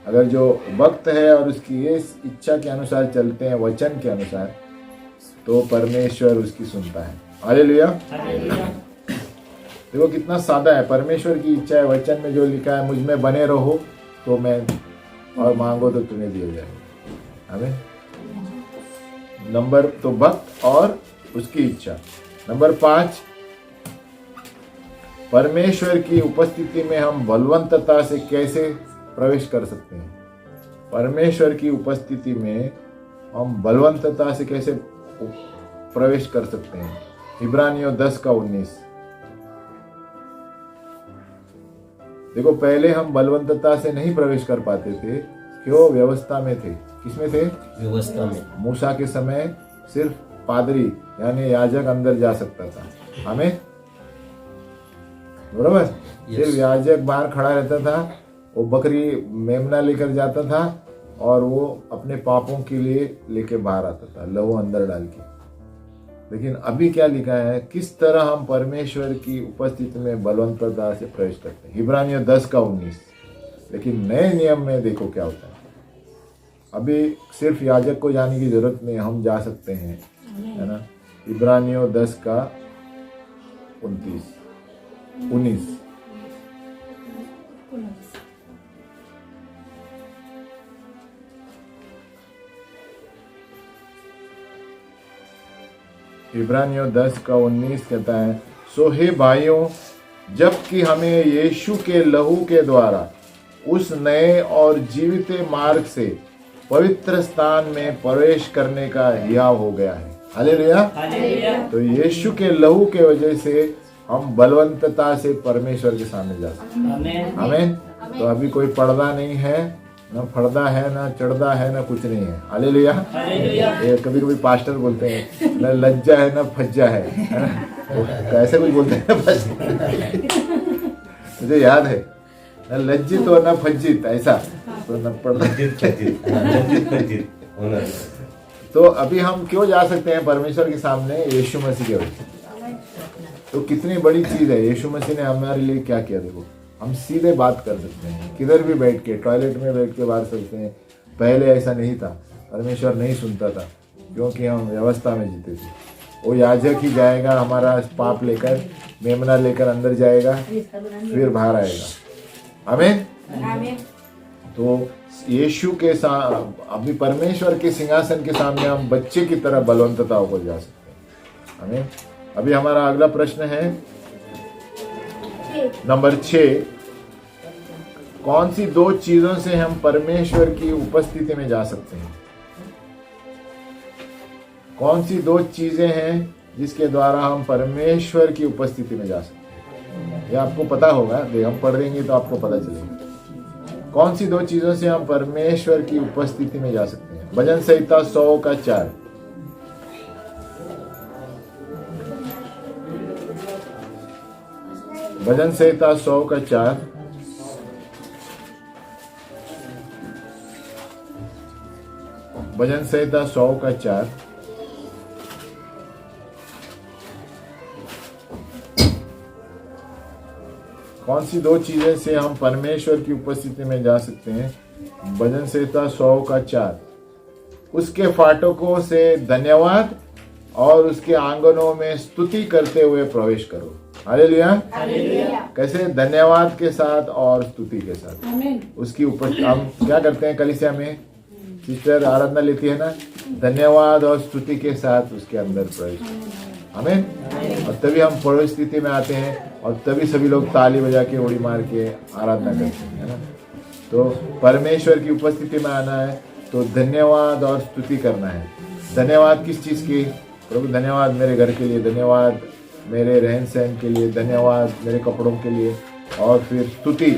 अगर जो भक्त है और उसकी ये इच्छा के अनुसार चलते हैं, वचन के अनुसार, तो परमेश्वर उसकी सुनता है। हालेलुया। देखो कितना सादा है। परमेश्वर की इच्छा है, वचन में जो लिखा है, मुझ में बने रहो तो मैं, और मांगो तो तुम्हें दिया जाएगा। आमीन। नंबर तो भक्त और उसकी इच्छा। नंबर 5, परमेश्वर की उपस्थिति में हम बलवंतता से कैसे प्रवेश कर सकते हैं? परमेश्वर की उपस्थिति में हम बलवंतता से कैसे प्रवेश कर सकते हैं? इब्रानियों 10:19। देखो, पहले हम बलवंतता से नहीं प्रवेश कर पाते थे। क्यों? व्यवस्था में थे। किसमें थे? व्यवस्था में। मूसा के समय सिर्फ पादरी यानी याजक अंदर जा सकता था। हमें बरोबर, सिर्फ याजक बाहर खड़ा रहता था। वो बकरी मेमना लेकर जाता था और वो अपने पापों के लिए लेके बाहर आता था, लहू अंदर डाल के। लेकिन अभी क्या लिखा है, किस तरह हम परमेश्वर की उपस्थिति में बलवंतता से प्रवेश करते हैं? इब्रानियों 10:19। लेकिन नए नियम में देखो क्या होता है। अभी सिर्फ याजक को जाने की जरूरत नहीं, हम जा सकते हैं, है ना। इब्रानियों 10:19। इब्रानियों 10:19 कहता है, सो हे भाइयों, जबकि हमें यीशु के लहू के द्वारा उस नए और जीवित मार्ग से पवित्र स्थान में प्रवेश करने का हियाव हो गया है। हालेलुया। तो यीशु के लहू के वजह से हम बलवंतता से परमेश्वर के सामने जा सकते हैं। आमीन। तो अभी कोई पर्दा नहीं है, ना पर्दा है, ना चढ़दा है, ना कुछ नहीं है। हालेलुया। ये कभी कभी पास्टर बोलते हैं, ना लज्जा है ना फज्जा है ना, ऐसे कुछ बोलते हैं बस। मुझे याद है, ना लज्जित और ना फज्जित, ऐसा तो न पर्दा। तो अभी हम क्यों जा सकते हैं परमेश्वर के सामने? यीशु मसीह के वजह। तो कितनी बड़ी चीज है, यीशु मसीह ने हमारे लिए क्या किया। देखो, हम सीधे बात कर सकते हैं, किधर भी बैठ के, टॉयलेट में बैठ के बात सकते हैं। पहले ऐसा नहीं था, परमेश्वर नहीं सुनता था, क्योंकि हम व्यवस्था में जीते थे। वो याजक ही जाएगा, हमारा पाप लेकर, मेमना लेकर अंदर जाएगा, फिर बाहर आएगा। आमीन। तो यीशु के साथ अभी परमेश्वर के सिंहासन के सामने हम बच्चे की तरह बलवंतता होकर जा सकते हैं। आमीन। अभी हमारा अगला प्रश्न है नंबर 6, कौन सी 2 चीजों से हम परमेश्वर की उपस्थिति में जा सकते हैं? कौन सी 2 चीजें हैं जिसके द्वारा हम परमेश्वर की उपस्थिति में जा सकते हैं? ये आपको पता होगा, हम पढ़ देंगे तो आपको पता चलेगा। कौन सी 2 चीजों से हम परमेश्वर की उपस्थिति में जा सकते हैं? भजन संहिता 100:4। भजन संहिता 100:4। भजन संहिता 100:4। कौन सी 2 चीजें से हम परमेश्वर की उपस्थिति में जा सकते हैं? भजन संहिता 100:4, उसके फाटकों से धन्यवाद और उसके आंगनों में स्तुति करते हुए प्रवेश करो। हालेलुया। कैसे? धन्यवाद के साथ और स्तुति के साथ उसकी उपस्थिति। हम क्या करते हैं कलीसिया में? सिस्टर आराधना लेती है ना, धन्यवाद और स्तुति के साथ उसके अंदर प्रवेश। आमीन। और तभी हम परिस्थिति में आते हैं और तभी सभी लोग ताली बजा के उड़ी मार के आराधना करते हैं, है ना। तो परमेश्वर की उपस्थिति में आना है तो धन्यवाद और स्तुति करना है। धन्यवाद किस चीज़ की? प्रभु धन्यवाद मेरे घर के लिए, धन्यवाद मेरे रहन सहन के लिए, धन्यवाद मेरे कपड़ों के लिए। और फिर स्तुति।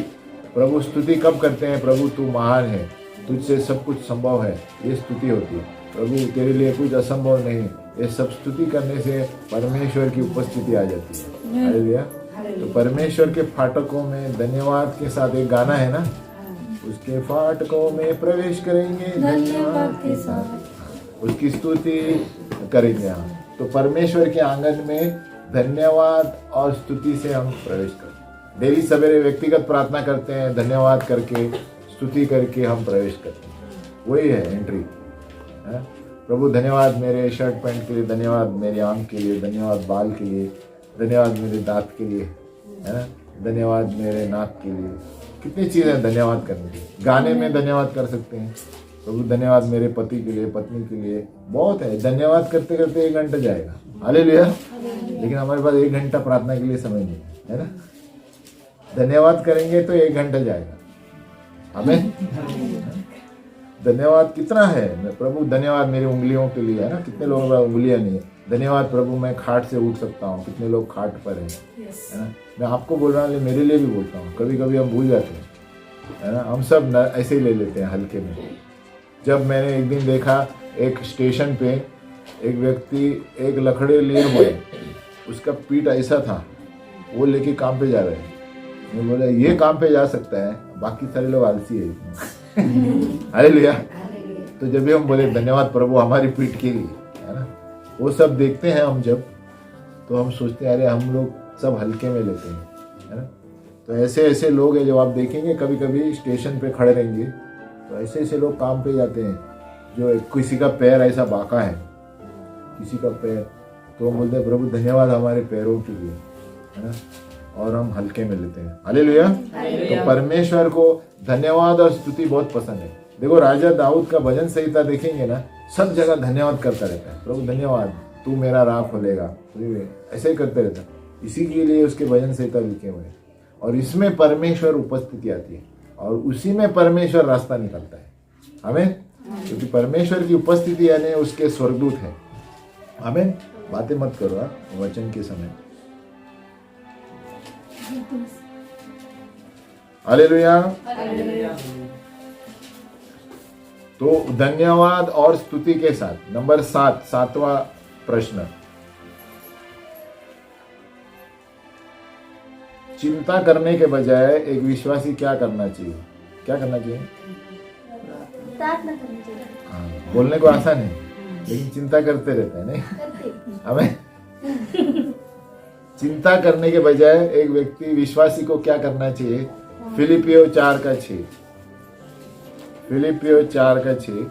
प्रभु स्तुति कब करते हैं? प्रभु तू महान है, तुझसे सब कुछ संभव है, ये स्तुति होती है। प्रभु तेरे लिए कुछ असंभव नहीं। ये सब स्तुति करने से परमेश्वर की उपस्थिति आ जाती है। हालेलुया। तो परमेश्वर के फाटकों में धन्यवाद के साथ एक गाना है ना, उसके फाटकों में प्रवेश करेंगे धन्यवाद के साथ, उसकी स्तुति करेंगे हम। तो परमेश्वर के आंगन में धन्यवाद और स्तुति से हम प्रवेश करते हैं। डेली सवेरे व्यक्तिगत प्रार्थना करते हैं, धन्यवाद करके स्तुति करके हम प्रवेश करते हैं। वही है एंट्री। प्रभु धन्यवाद मेरे शर्ट पैंट के लिए, धन्यवाद मेरे आंख के लिए, धन्यवाद बाल के लिए, धन्यवाद मेरे दांत के लिए, है ना, धन्यवाद मेरे नाक के लिए। कितनी चीज़ें धन्यवाद करने की। गाने में धन्यवाद कर सकते हैं। प्रभु धन्यवाद मेरे पति के लिए, पत्नी के लिए। बहुत है। धन्यवाद करते करते 1 घंटा जाएगा। हालेलुया। लेकिन हमारे पास 1 घंटा प्रार्थना के लिए समय नहीं है ना। धन्यवाद करेंगे तो 1 घंटा जाएगा। हमें धन्यवाद कितना है? मैं प्रभु धन्यवाद मेरी उंगलियों के लिए, है ना। कितने लोगों का उंगलियां नहीं है। धन्यवाद प्रभु मैं खाट से उठ सकता हूँ। कितने लोग खाट पर हैं, है ना। मैं आपको बोल रहा हूँ, मेरे लिए भी बोलता हूँ। कभी कभी हम भूल जाते हैं, है ना। हम सब ऐसे ही ले लेते हैं हल्के में। जब मैंने एक दिन देखा एक स्टेशन पे एक व्यक्ति एक लकड़ी लिए हुए, उसका पीठ ऐसा था, वो लेके काम पे जा रहे हैं। मैं बोला ये काम पे जा सकता है, बाकी सारे लोग आलसी है। हालेलुया। तो जब भी हम बोले धन्यवाद प्रभु हमारी पीठ के लिए, है ना, वो सब देखते हैं हम जब, तो हम सोचते हैं अरे हम लोग सब हल्के में लेते हैं, है ना। तो ऐसे ऐसे लोग हैं जो आप देखेंगे कभी कभी स्टेशन पे खड़े रहेंगे, तो ऐसे ऐसे लोग काम पे जाते हैं जो किसी का पैर ऐसा बांका है, किसी का पैर, तो हम बोलते हैं प्रभु धन्यवाद हमारे पैरों के लिए, है ना, और हम हल्के में लेते हैं। हालेलुया। तो परमेश्वर को धन्यवाद और स्तुति बहुत पसंद है। देखो राजा दाऊद का भजन संहिता देखेंगे ना, सब जगह धन्यवाद करता रहता है। प्रभु धन्यवाद तू मेरा राह खोलेगा, ऐसे ही करते रहता है। इसी के लिए उसके भजन संहिता लिखे हुए हैं। और इसमें परमेश्वर उपस्थिति आती है और उसी में परमेश्वर रास्ता निकलता है। हमें क्योंकि परमेश्वर की उपस्थिति यानी उसके स्वर्गदूत है। हमें बातें मत करो वचन के समय। हालेलुया। तो धन्यवाद और स्तुति के साथ नंबर 7, 7वां प्रश्न, चिंता करने के बजाय एक विश्वासी क्या करना चाहिए? क्या करना चाहिए? प्रार्थना करनी चाहिए। हाँ, बोलने को आसान है लेकिन चिंता करते रहते हैं नहीं। हमें चिंता करने के बजाय एक व्यक्ति विश्वासी को क्या करना चाहिए? फिलिपियो 4:6, फिलिपियो 4:6।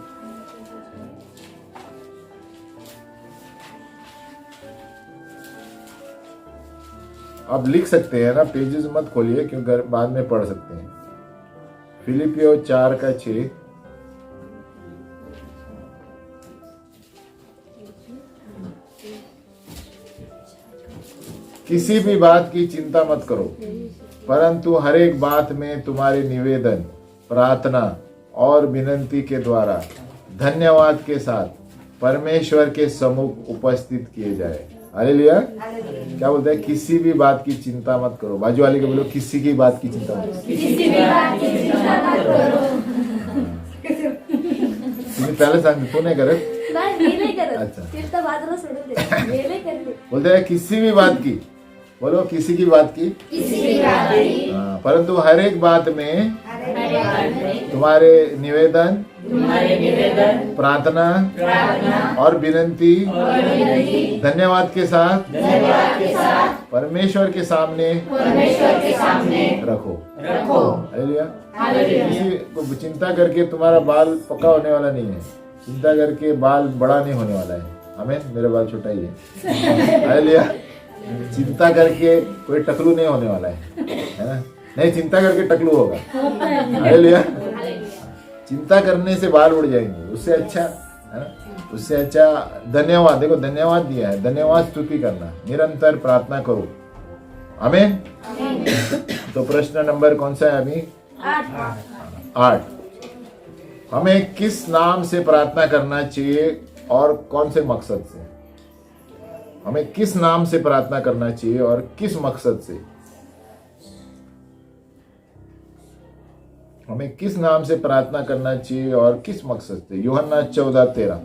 आप लिख सकते हैं ना, पेजेस मत खोलिए क्योंकि बाद में पढ़ सकते हैं। फिलिपियो 4:6, किसी भी बात की चिंता मत करो, परंतु हर एक बात में तुम्हारे निवेदन, प्रार्थना और विनती के द्वारा धन्यवाद के साथ परमेश्वर के सम्मुख उपस्थित किए जाए। हालेलुया। क्या बोलते हैं? किसी भी बात की चिंता मत करो। बाजू वाले को बोलो किसी की बात की चिंता मत करो। किसी भी बात की चिंता मत करो। तुम्ही पहले सांग, तू नहीं करत? नहीं करत। अच्छा। चिंता बाजूला सोडून दे, मेले करते। बोलते हैं किसी भी बात की, बोलो किसी की बात की, किसी भी बात की, परंतु हर एक बात में तुम्हारे निवेदन, तुम्हारे निवेदन, प्रार्थना प्रार्थना और विनती और विनती धन्यवाद के साथ धन्यवाद परमेश्वर के सामने के सामने रखो। रखो। हालेलुया। हालेलुया। किसी को चिंता करके तुम्हारा बाल पक्का होने वाला नहीं है, चिंता करके बाल बड़ा नहीं होने वाला है। आमीन। मेरा बाल छोटा ही है। हालेलुया। चिंता करके कोई टकलू नहीं होने वाला है ना? नहीं, चिंता करके टकलू होगा। हालेलुया। चिंता करने से बाल उड़ जाएंगे, उससे अच्छा है ना? उससे अच्छा धन्यवाद। देखो, धन्यवाद दिया है, धन्यवाद स्तुति करना, निरंतर प्रार्थना करो। आमीन। तो प्रश्न नंबर कौन सा है अभी? 8। हमें किस नाम से प्रार्थना करना चाहिए और कौन से मकसद से? हमें किस नाम से प्रार्थना करना चाहिए और किस मकसद से? हमें किस नाम से प्रार्थना करना चाहिए और किस मकसद से? यूहन्ना 14:13।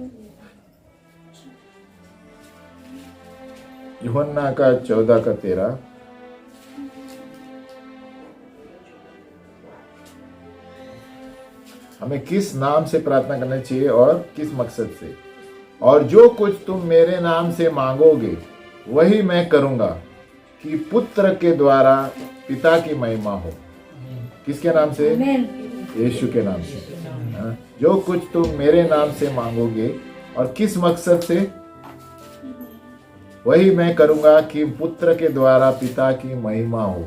यूहन्ना का 14:13। हमें किस नाम से प्रार्थना करना चाहिए और किस मकसद से? और जो कुछ तुम मेरे नाम से मांगोगे वही मैं करूंगा, कि पुत्र के द्वारा पिता की महिमा हो। किसके नाम से? यीशु के नाम से। हाँ? जो कुछ तुम मेरे नाम से मांगोगे और किस मकसद से? वही मैं करूंगा कि पुत्र के द्वारा पिता की महिमा हो।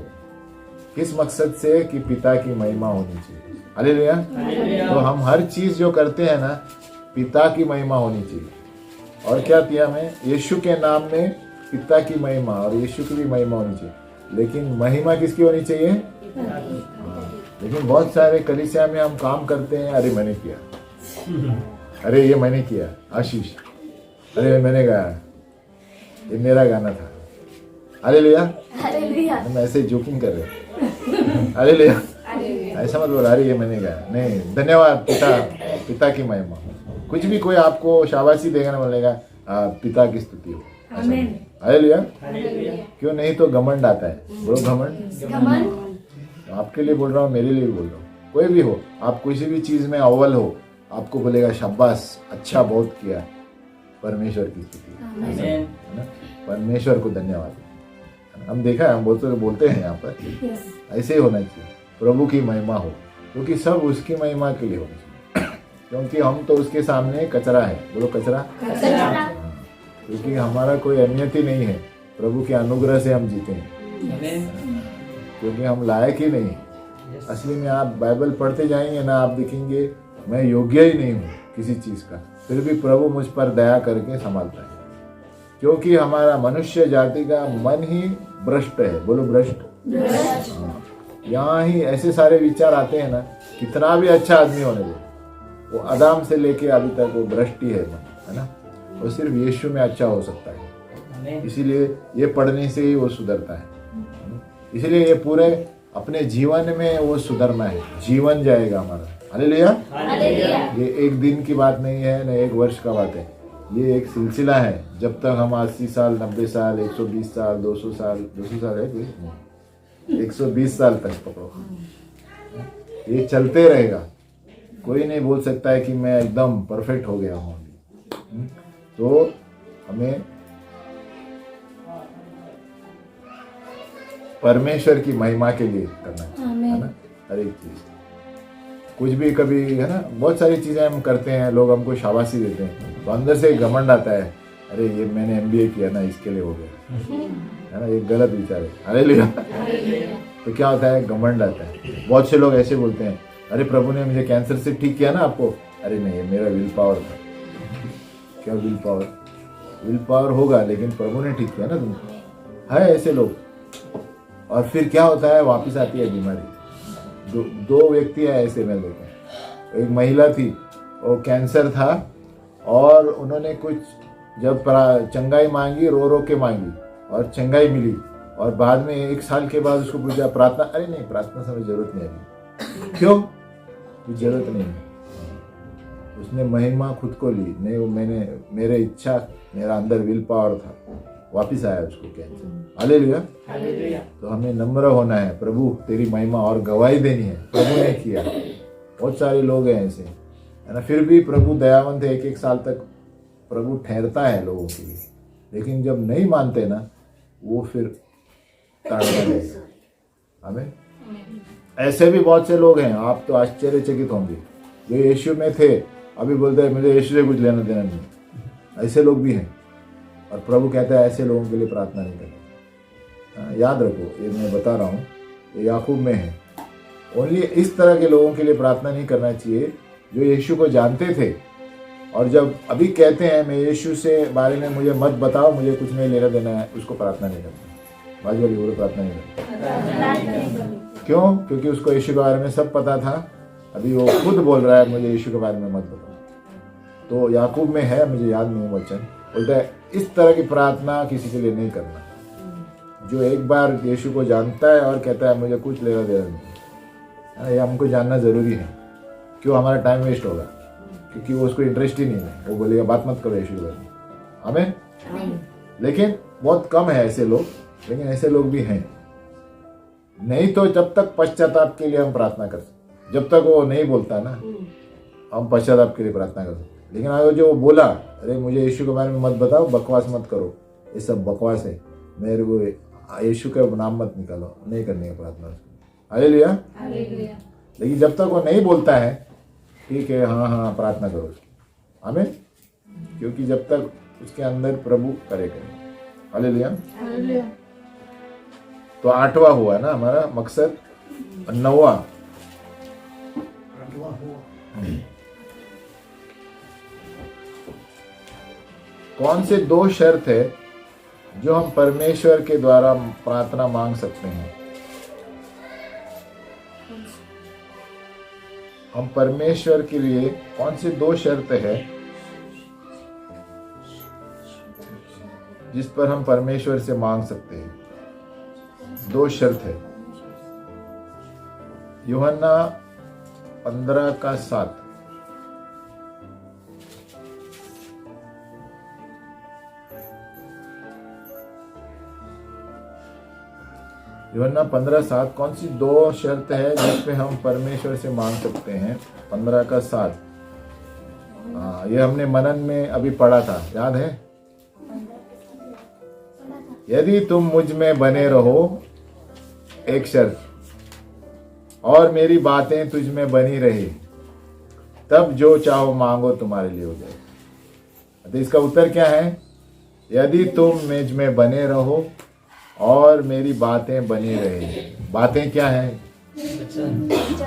किस मकसद से? कि पिता की महिमा होनी चाहिए। हालेलुया। तो हम हर चीज जो करते हैं ना, पिता की महिमा होनी चाहिए। और क्या किया मैं? यीशु के नाम में पिता की महिमा और यीशु की भी महिमा होनी चाहिए। लेकिन महिमा किसकी होनी चाहिए? हाँ। लेकिन बहुत सारे कलीसिया में हम काम करते हैं, अरे मैंने किया, अरे ये मैंने किया, आशीष, अरे मैंने गाया, ये मेरा गाना था। हालेलुया। हम ऐसे जोकिंग कर रहे हैं। हालेलुया। ऐसा मत बोला अरे ये मैंने गाया, नहीं, धन्यवाद पिता की महिमा। कुछ भी कोई आपको शाबाशी देगा ना, बोलेगा पिता की स्तुति हो। हालेलुया। क्यों नहीं? तो घमंड आता है। बोलो घमंड। आपके लिए बोल रहा हूँ, मेरे लिए भी बोल रहा हूँ। कोई भी हो, आप किसी भी चीज में अव्वल हो, आपको बोलेगा शाबाश, अच्छा, बहुत किया। परमेश्वर की स्तुति है ना? परमेश्वर को धन्यवाद। हम देखा है, हम बोलते हैं यहाँ पर, ऐसे ही होना चाहिए। प्रभु की महिमा हो, क्योंकि सब उसकी महिमा के लिए होना चाहिए। क्योंकि हम तो उसके सामने कचरा है। बोलो कचरा। क्योंकि हमारा कोई अहमियत ही नहीं है, प्रभु के अनुग्रह से हम जीते हैं। क्योंकि हम लायक ही नहीं। असली में आप बाइबल पढ़ते जाएंगे ना, आप देखेंगे मैं योग्य ही नहीं हूँ किसी चीज का, फिर भी प्रभु मुझ पर दया करके संभालता है। क्योंकि हमारा मनुष्य जाति का मन ही भ्रष्ट है। बोलो भ्रष्ट। यहाँ ही ऐसे सारे विचार आते हैं ना, कितना भी अच्छा आदमी होने दे, वो आदम से लेके अभी तक वो भ्रष्ट ही है मन, है ना? वो सिर्फ यीशु में अच्छा हो सकता है। इसीलिए ये पढ़ने से ही वो सुधरता है। इसीलिए ये पूरे अपने जीवन में वो सुधरना है, जीवन जाएगा हमारा। हालेलुया। ये एक दिन की बात नहीं है, न एक वर्ष का बात है, ये एक सिलसिला है। जब तक हम 80 साल, 90 साल, 120 साल, 200 साल, 200 साल है कोई, 120 साल तक पकड़ो, ये चलते रहेगा। कोई नहीं बोल सकता है कि मैं एकदम परफेक्ट हो गया हूँ। तो हमें परमेश्वर की महिमा के लिए करना चाहिए, है ना? हर एक चीज, कुछ भी कभी, है ना, बहुत सारी चीजें हम करते हैं, लोग हमको शाबाशी देते हैं, तो अंदर से घमंड आता है, अरे ये मैंने MBA किया ना, इसके लिए हो गया, है ना? ये गलत विचार है। हालेलुया। तो क्या होता है? घमंड आता है। बहुत से लोग ऐसे बोलते हैं, अरे प्रभु ने मुझे कैंसर से ठीक किया ना आपको। अरे नहीं, ये मेरा विल पावर था। क्या विल पावर? विल पावर होगा, लेकिन प्रभु ने ठीक किया ना तुमको। है ऐसे लोग। और फिर क्या होता है? वापिस आती है बीमारी। दो व्यक्ति है ऐसे मैं देखे। एक महिला थी, वो कैंसर था, और उन्होंने कुछ जब चंगाई मांगी, रो रो के मांगी, और चंगाई मिली। और बाद में 1 साल के बाद उसको पूछा प्रार्थना, अरे नहीं, प्रार्थना से जरूरत नहीं है। क्यों? कुछ जरूरत नहीं है। उसने महिमा खुद को ली, नहीं वो मेरे इच्छा, मेरा अंदर विल पावर था, वापिस आया उसको कैंसर। हालेलुया। तो हमें नम्र होना है, प्रभु तेरी महिमा, और गवाही देनी है, प्रभु ने किया। बहुत सारे लोग हैं ऐसे, है ना। फिर भी प्रभु दयावंत है, 1-1 साल तक प्रभु ठहरता है लोगों के लिए, लेकिन जब नहीं मानते ना वो फिर ताड़ना देगा। हमें ऐसे भी बहुत से लोग हैं, आप तो आश्चर्यचकित होंगे, जो यीशु में थे अभी बोलते हैं मुझे यीशु से कुछ लेना देना नहीं। ऐसे लोग भी हैं और प्रभु कहता है ऐसे लोगों के लिए प्रार्थना नहीं करनी। याद रखो, ये मैं बता रहा हूँ, ये याकूब में है। ओनली इस तरह के लोगों के लिए प्रार्थना नहीं करना चाहिए जो यीशु को जानते थे और जब अभी कहते हैं मैं यीशु से बारे में मुझे मत बताओ, मुझे कुछ नहीं लेना देना है, उसको प्रार्थना नहीं करना। बाजू वाली बोलो प्रार्थना नहीं करना। क्यों? क्योंकि उसको यीशु के बारे में सब पता था, अभी वो खुद बोल रहा है मुझे यीशु के बारे में मत बताओ। तो याकूब में है, मुझे याद नहीं वचन, बोलता है इस तरह की प्रार्थना किसी के लिए नहीं करना। जो एक बार यीशु को जानता है और कहता है मुझे कुछ लेना देना नहीं, ये हमको जानना जरूरी है। क्यों? हमारा टाइम वेस्ट होगा, क्योंकि वो उसको इंटरेस्ट ही नहीं है, वो बोलेगा बात मत करो यीशु के बारे में। हमें लेकिन बहुत कम है ऐसे लोग, लेकिन ऐसे लोग भी हैं। नहीं तो जब तक पश्चाताप के लिए हम प्रार्थना कर सकते, जब तक वो नहीं बोलता ना हम पश्चाताप के लिए प्रार्थना कर सकते। लेकिन अगर जो बोला अरे मुझे यीशु के बारे में मत बताओ, बकवास मत करो, ये सब बकवास है, मेरे को यीशु का नाम मत निकालो, नहीं करनी है प्रार्थना। हालेलुया। लेकिन जब तक वो नहीं बोलता है ठीक है, हाँ प्रार्थना करो उसकी। हमें क्योंकि जब तक उसके अंदर प्रभु करेगा। हालेलुया। तो 8वां हुआ ना हमारा मकसद। 9वां कौन से 2 शर्त है जो हम परमेश्वर के द्वारा प्रार्थना मांग सकते हैं? हम परमेश्वर के लिए कौन सी 2 शर्त है जिस पर हम परमेश्वर से मांग सकते हैं? 2 शर्त है। यूहन्ना 15:7। यूहन्ना 15:7 कौन सी 2 शर्त है जिसपे हम परमेश्वर से मांग सकते हैं? 15:7। ये हमने मनन में अभी पढ़ा था, याद है? यदि तुम मुझ में बने रहो, एक शर्त, और मेरी बातें तुझ में बनी रहे, तब जो चाहो मांगो तुम्हारे लिए हो जाएगा। तो इसका उत्तर क्या है? यदि तुम मुझ में बने रहो और मेरी बातें बनी रहे। बातें क्या है?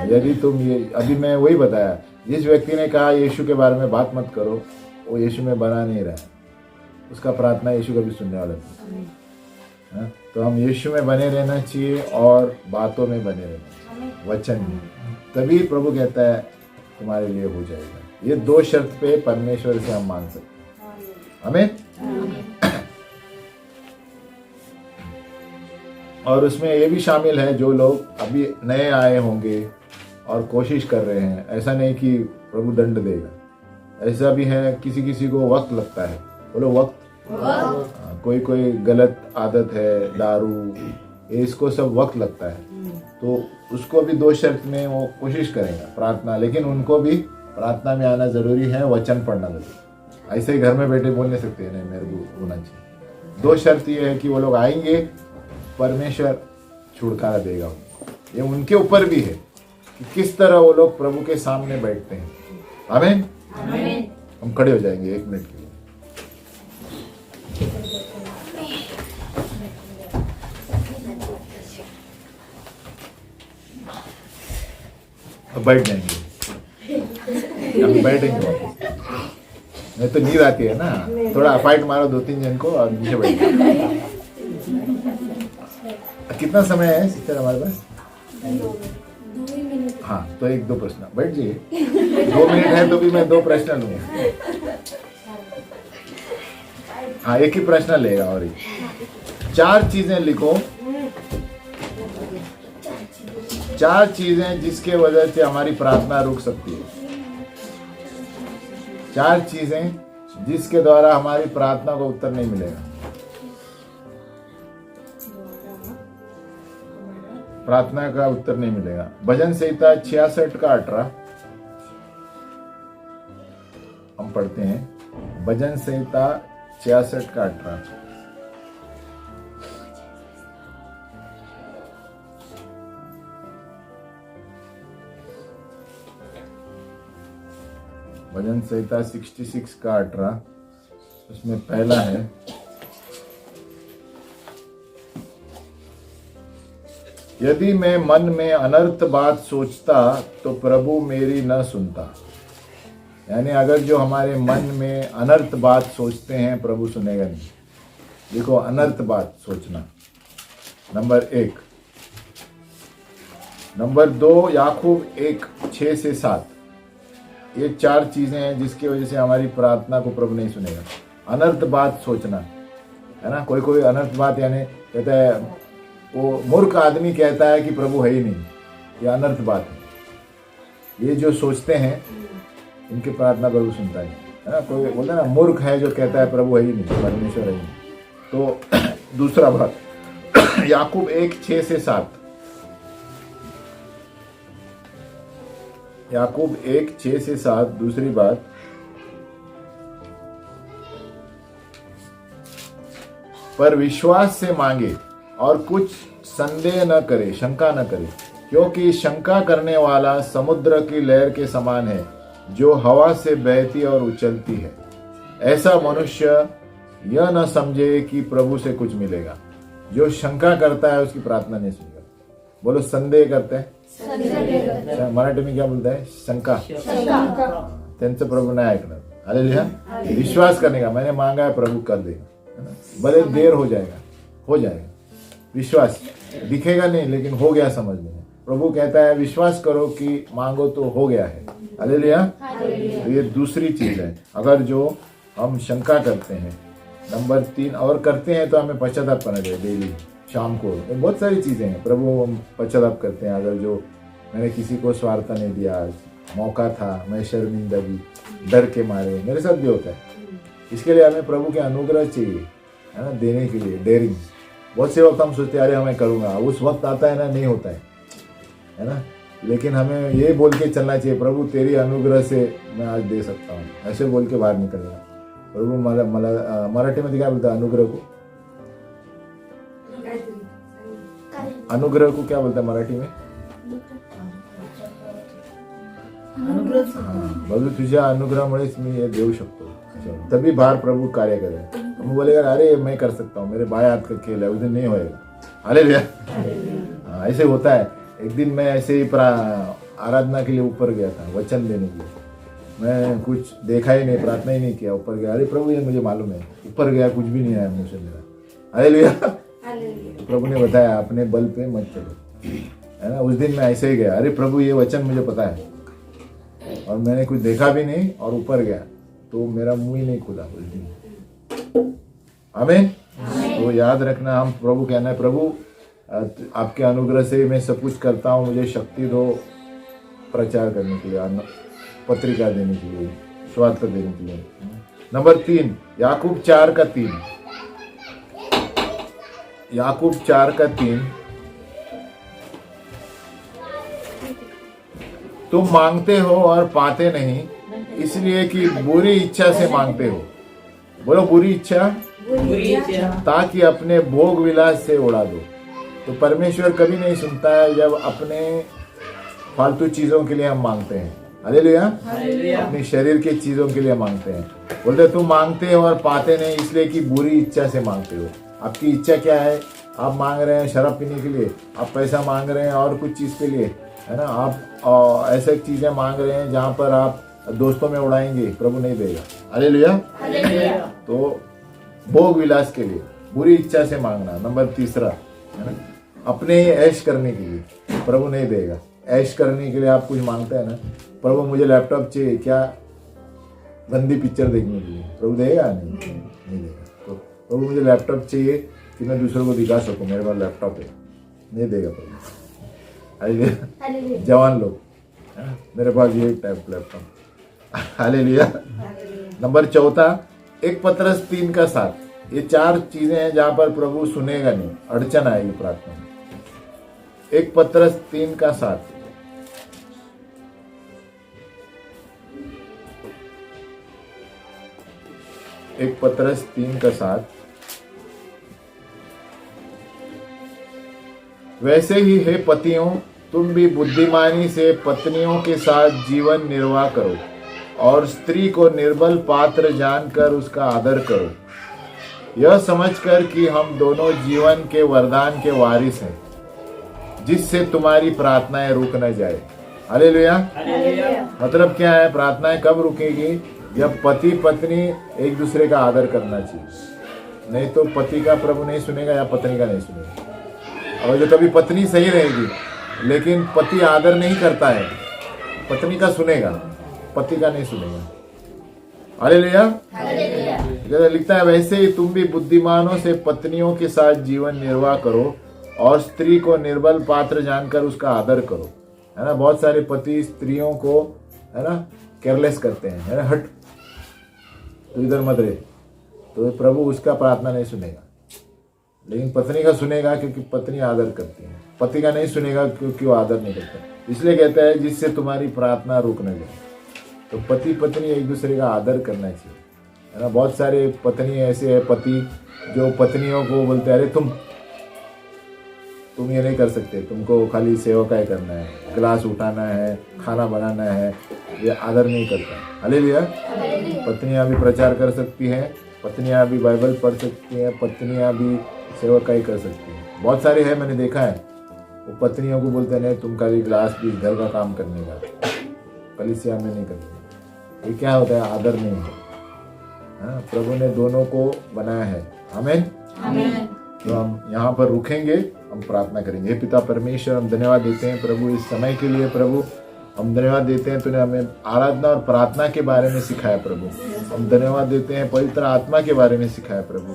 यदि तुम ये अभी मैं वही बताया, जिस व्यक्ति ने कहा यीशु के बारे में बात मत करो, वो यीशु में बना नहीं रहा है, उसका प्रार्थना यीशु कभी सुनने वाला नहीं है। तो हम यीशु में बने रहना चाहिए और बातों में बने रहना चाहिए, वचन में, तभी प्रभु कहता है तुम्हारे लिए हो जाएगा। ये 2 शर्त पे परमेश्वर से हम मांग सकते हैं। हमें और उसमें ये भी शामिल है जो लोग अभी नए आए होंगे और कोशिश कर रहे हैं, ऐसा नहीं कि प्रभु दंड देगा, ऐसा भी है किसी किसी को वक्त लगता है। बोलो वक्त। कोई कोई गलत आदत है, दारू, ये इसको सब वक्त लगता है, तो उसको भी 2 शर्त में वो कोशिश करेगा प्रार्थना, लेकिन उनको भी प्रार्थना में आना जरूरी है, वचन पढ़ना जरूरी। ऐसे ही घर में बैठे बोल नहीं सकते नहीं मेरे को होना चाहिए। 2 शर्त ये है कि वो लोग आएंगे, परमेश्वर छुटकारा देगा। ये उनके ऊपर भी है कि किस तरह वो लोग प्रभु के सामने बैठते हैं। आमीन। हम खड़े हो जाएंगे 1 मिनट के लिए। बैठ जाएंगे, हम बैठेंगे। मैं तो नींद आती है ना, थोड़ा फाइट मारो 2-3 जन को और नीचे बैठ जाओ। कितना समय है सिस्टर हमारे पास? 2 मिनट। हाँ, तो 1-2 प्रश्न, बैठ जाइए। 2 मिनट है तो भी मैं 2 प्रश्न लूंगा। हाँ, एक ही प्रश्न लेगा। और 4 चीजें लिखो, 4 चीजें जिसके वजह से हमारी प्रार्थना रुक सकती है। 4 चीजें जिसके द्वारा हमारी प्रार्थना को उत्तर नहीं मिलेगा। प्रार्थना का उत्तर नहीं मिलेगा। भजन संहिता 66 का 18। हम पढ़ते हैं भजन संहिता 66 का 18। भजन संहिता 66 का 18, उसमें पहला है, यदि मैं मन में अनर्थ बात सोचता तो प्रभु मेरी न सुनता। यानी अगर जो हमारे मन में अनर्थ बात सोचते हैं प्रभु सुनेगा नहीं। देखो, अनर्थ बात सोचना नंबर 1। नंबर 2 याकूब 1:6-7। ये 4 चीजें हैं जिसकी वजह से हमारी प्रार्थना को प्रभु नहीं सुनेगा। अनर्थ बात सोचना है ना, कोई अनर्थ बात, यानी कहता है वो मूर्ख आदमी कहता है कि प्रभु है ही नहीं, ये अनर्थ बात है। ये जो सोचते हैं इनकी प्रार्थना प्रभु सुनता है ना। कोई बोलता है ना मूर्ख है जो कहता है प्रभु है ही नहीं, परमेश्वर है ही नहीं। तो दूसरा बात याकूब 1:6-7, याकूब 1:6-7। दूसरी बात, पर विश्वास से मांगे और कुछ संदेह न करे, शंका न करे, क्योंकि शंका करने वाला समुद्र की लहर के समान है जो हवा से बहती और उछलती है। ऐसा मनुष्य यह न समझे कि प्रभु से कुछ मिलेगा। जो शंका करता है उसकी प्रार्थना नहीं सुनेगा। बोलो, संदेह करते हैं, मराठी में क्या बोलता है? शंका। त्यांचं प्रभु नाही ऐकणार। हालेलुया। विश्वास करने का, मैंने मांगा है प्रभु कर देगा, है ना। भले देर हो जाएगा। विश्वास दिखेगा नहीं लेकिन हो गया समझ में। प्रभु कहता है विश्वास करो कि मांगो तो हो गया है। हालेलुया। तो ये दूसरी चीज है। अगर जो हम शंका करते हैं, नंबर 3, और करते हैं तो हमें पश्चाताप करना चाहिए डेली शाम को। बहुत सारी चीजें हैं, प्रभु हम पश्चाताप करते हैं। अगर जो मैंने किसी को स्वार्थ नहीं दिया, आज मौका था, मैं शर्मिंदगी डर के मारे, मेरे साथ भी होता है। इसके लिए हमें प्रभु के अनुग्रह चाहिए, है ना, देने के लिए डेयरिंग। बहुत से वक्त हम सोचते हैं अरे मैं करूँगा, उस वक्त आता है ना, नहीं होता है ना। लेकिन हमें ये बोल के चलना चाहिए, प्रभु तेरी अनुग्रह से मैं आज दे सकता हूँ, ऐसे बोल के बाहर निकलना। प्रभु मराठी मध्ये क्या बोलता है अनुग्रह को? अनुग्रह को क्या बोलता है मराठी में? प्रभु तुझ्या अनुग्रहामुळेच मी हे देऊ शकतो, तभी बाहर प्रभु कार्य करेगा। हम बोलेगा अरे मैं कर सकता हूँ, मेरे बाएं हाथ का खेल है, उस दिन नहीं होएगा। हालेलुया। ऐसे होता है। एक दिन मैं ऐसे ही आराधना के लिए ऊपर गया था वचन देने के लिए। मैं कुछ देखा ही नहीं, प्रार्थना ही नहीं किया, ऊपर गया। अरे प्रभु ये मुझे मालूम है, ऊपर गया कुछ भी नहीं आया मुँह से मेरा। हालेलुया। प्रभु ने बताया अपने बल पे मत चलो, है ना। उस दिन मैं ऐसे ही गया, अरे प्रभु ये वचन मुझे पता है, और मैंने कुछ देखा भी नहीं और ऊपर गया तो मेरा मुंह ही नहीं खुला उस दिन। आमीन। तो याद रखना, हम प्रभु कहना है प्रभु आपके अनुग्रह से मैं सब कुछ करता हूँ, मुझे शक्ति दो प्रचार करने के लिए, पत्रिका देने के लिए, स्वार्थ देने के लिए। नंबर 3 याकूब 4:3। याकूब 4:3, तुम मांगते हो और पाते नहीं, इसलिए कि बुरी इच्छा से मांगते हो। बोलो बुरी इच्छा, ताकि अपने भोग विलास से उड़ा दो। तो परमेश्वर कभी नहीं सुनता है जब अपने फालतू चीजों के लिए हम मांगते हैं। हालेलुया। अपने शरीर के चीजों के लिए मांगते हैं। बोलते तुम मांगते हो और पाते नहीं, इसलिए कि बुरी इच्छा से मांगते हो। आपकी इच्छा क्या है? आप मांग रहे हैं शराब पीने के लिए, आप पैसा मांग रहे हैं और कुछ चीज के लिए, है ना। आप ऐसे चीजें मांग रहे हैं जहां पर आप दोस्तों में उड़ाएंगे, प्रभु नहीं देगा। हालेलुया। तो भोग विलास के लिए बुरी इच्छा से मांगना। नंबर 3 है ना, अपने ऐश करने के लिए, प्रभु नहीं देगा। ऐश करने के लिए आप कुछ मांगते हैं ना, प्रभु मुझे लैपटॉप चाहिए, क्या गंदी पिक्चर देखने के लिए, प्रभु देगा? नहीं देगा। तो प्रभु मुझे लैपटॉप चाहिए कि मैं दूसरों को दिखा सकूं मेरे पास लैपटॉप है, नहीं देगा प्रभु। हालेलुया। जवान लोग, है ना, मेरे पास ये टाइप लैपटॉप। हालेलुया। नंबर 4 1 पत्रस 3:7। ये 4 चीजें हैं जहां पर प्रभु सुनेगा नहीं, अड़चन आएगी प्रार्थना में। 1 पत्रस 3:7। 1 पतरस 3:7। वैसे ही हे पतियों, तुम भी बुद्धिमानी से पत्नियों के साथ जीवन निर्वाह करो और स्त्री को निर्बल पात्र जानकर उसका आदर करो, यह समझकर कि हम दोनों जीवन के वरदान के वारिस हैं, जिससे तुम्हारी प्रार्थनाएं रुक न जाए। हालेलुया। मतलब क्या है? प्रार्थनाएं कब रुकेगी? जब पति पत्नी एक दूसरे का आदर करना चाहिए। नहीं तो पति का प्रभु नहीं सुनेगा या पत्नी का नहीं सुनेगा। और जो कभी पत्नी सही रहेगी लेकिन पति आदर नहीं करता है, पत्नी का सुनेगा, पति का नहीं सुनेगा। हालेलुया। लिखता है वैसे ही तुम भी बुद्धिमानों से पत्नियों के साथ जीवन निर्वाह करो और स्त्री को निर्बल पात्र जानकर उसका आदर करो। है ना, बहुत सारे पति स्त्रियों को है ना केयरलेस करते हैं, है ना, हट तो इधर मत रहे, तो प्रभु उसका प्रार्थना नहीं सुनेगा। लेकिन पत्नी का सुनेगा क्योंकि पत्नी आदर करती है, पति का नहीं सुनेगा क्योंकि वो आदर नहीं करता। इसलिए कहता है जिससे तुम्हारी प्रार्थना रुक न जाए। तो पति पत्नी एक दूसरे का आदर करना चाहिए, है ना। बहुत सारे पत्नी ऐसे है, पति जो पत्नियों को बोलते हैं अरे तुम ये नहीं कर सकते, तुमको खाली सेवकाई करना है, गिलास उठाना है, खाना बनाना है, ये आदर नहीं करता। हालेलुया। पत्नियां भी प्रचार कर सकती हैं, पत्नियां भी बाइबल पढ़ सकती हैं, पत्नियां भी सेवकाई कर सकती हैं। बहुत सारे हैं, मैंने देखा है, वो पत्नियों को बोलते नहीं तुम खाली गिलास भी घर का काम करने का, कलीसिया में नहीं करते। ये क्या होता है? आदर नहीं है। हाँ, प्रभु ने दोनों को बनाया है। आमीन। तो हम यहाँ पर रुकेंगे, हम प्रार्थना करेंगे। हे पिता परमेश्वर, हम धन्यवाद देते हैं प्रभु इस समय के लिए। प्रभु हम धन्यवाद देते हैं, तूने हमें आराधना और प्रार्थना के बारे में सिखाया प्रभु। हम धन्यवाद देते हैं पवित्र आत्मा के बारे में सिखाया प्रभु।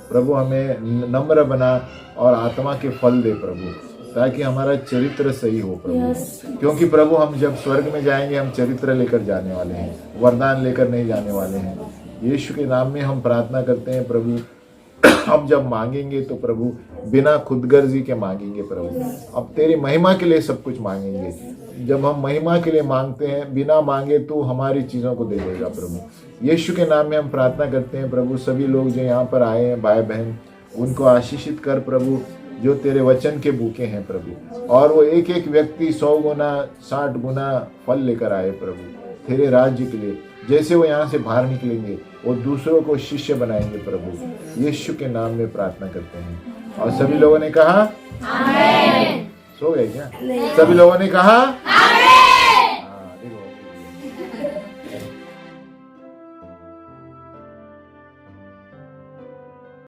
प्रभु हमें नम्र बना और आत्मा के फल दे प्रभु, ताकि हमारा चरित्र सही हो प्रभु। क्योंकि प्रभु हम जब स्वर्ग में जाएंगे हम चरित्र लेकर जाने वाले हैं, वरदान लेकर नहीं जाने वाले हैं। यीशु के नाम में हम प्रार्थना करते हैं प्रभु। अब जब मांगेंगे तो प्रभु बिना खुदगर्जी के मांगेंगे प्रभु, अब तेरी महिमा के लिए सब कुछ मांगेंगे। जब हम महिमा के लिए मांगते हैं, बिना मांगे तो हमारी चीज़ों को दे देगा प्रभु। यीशु के नाम में हम प्रार्थना करते हैं प्रभु। सभी लोग जो यहाँ पर आए हैं भाई बहन, उनको आशीषित कर प्रभु, जो तेरे वचन के भूखे हैं प्रभु। और वो एक एक व्यक्ति 100 गुना 60 गुना फल लेकर आए प्रभु तेरे राज्य के लिए। जैसे वो यहाँ से बाहर निकलेंगे वो दूसरों को शिष्य बनाएंगे प्रभु। यीशु के नाम में प्रार्थना करते हैं। और सभी लोगों ने कहा आमीन। सो गए क्या? सभी लोगों ने कहा आमीन।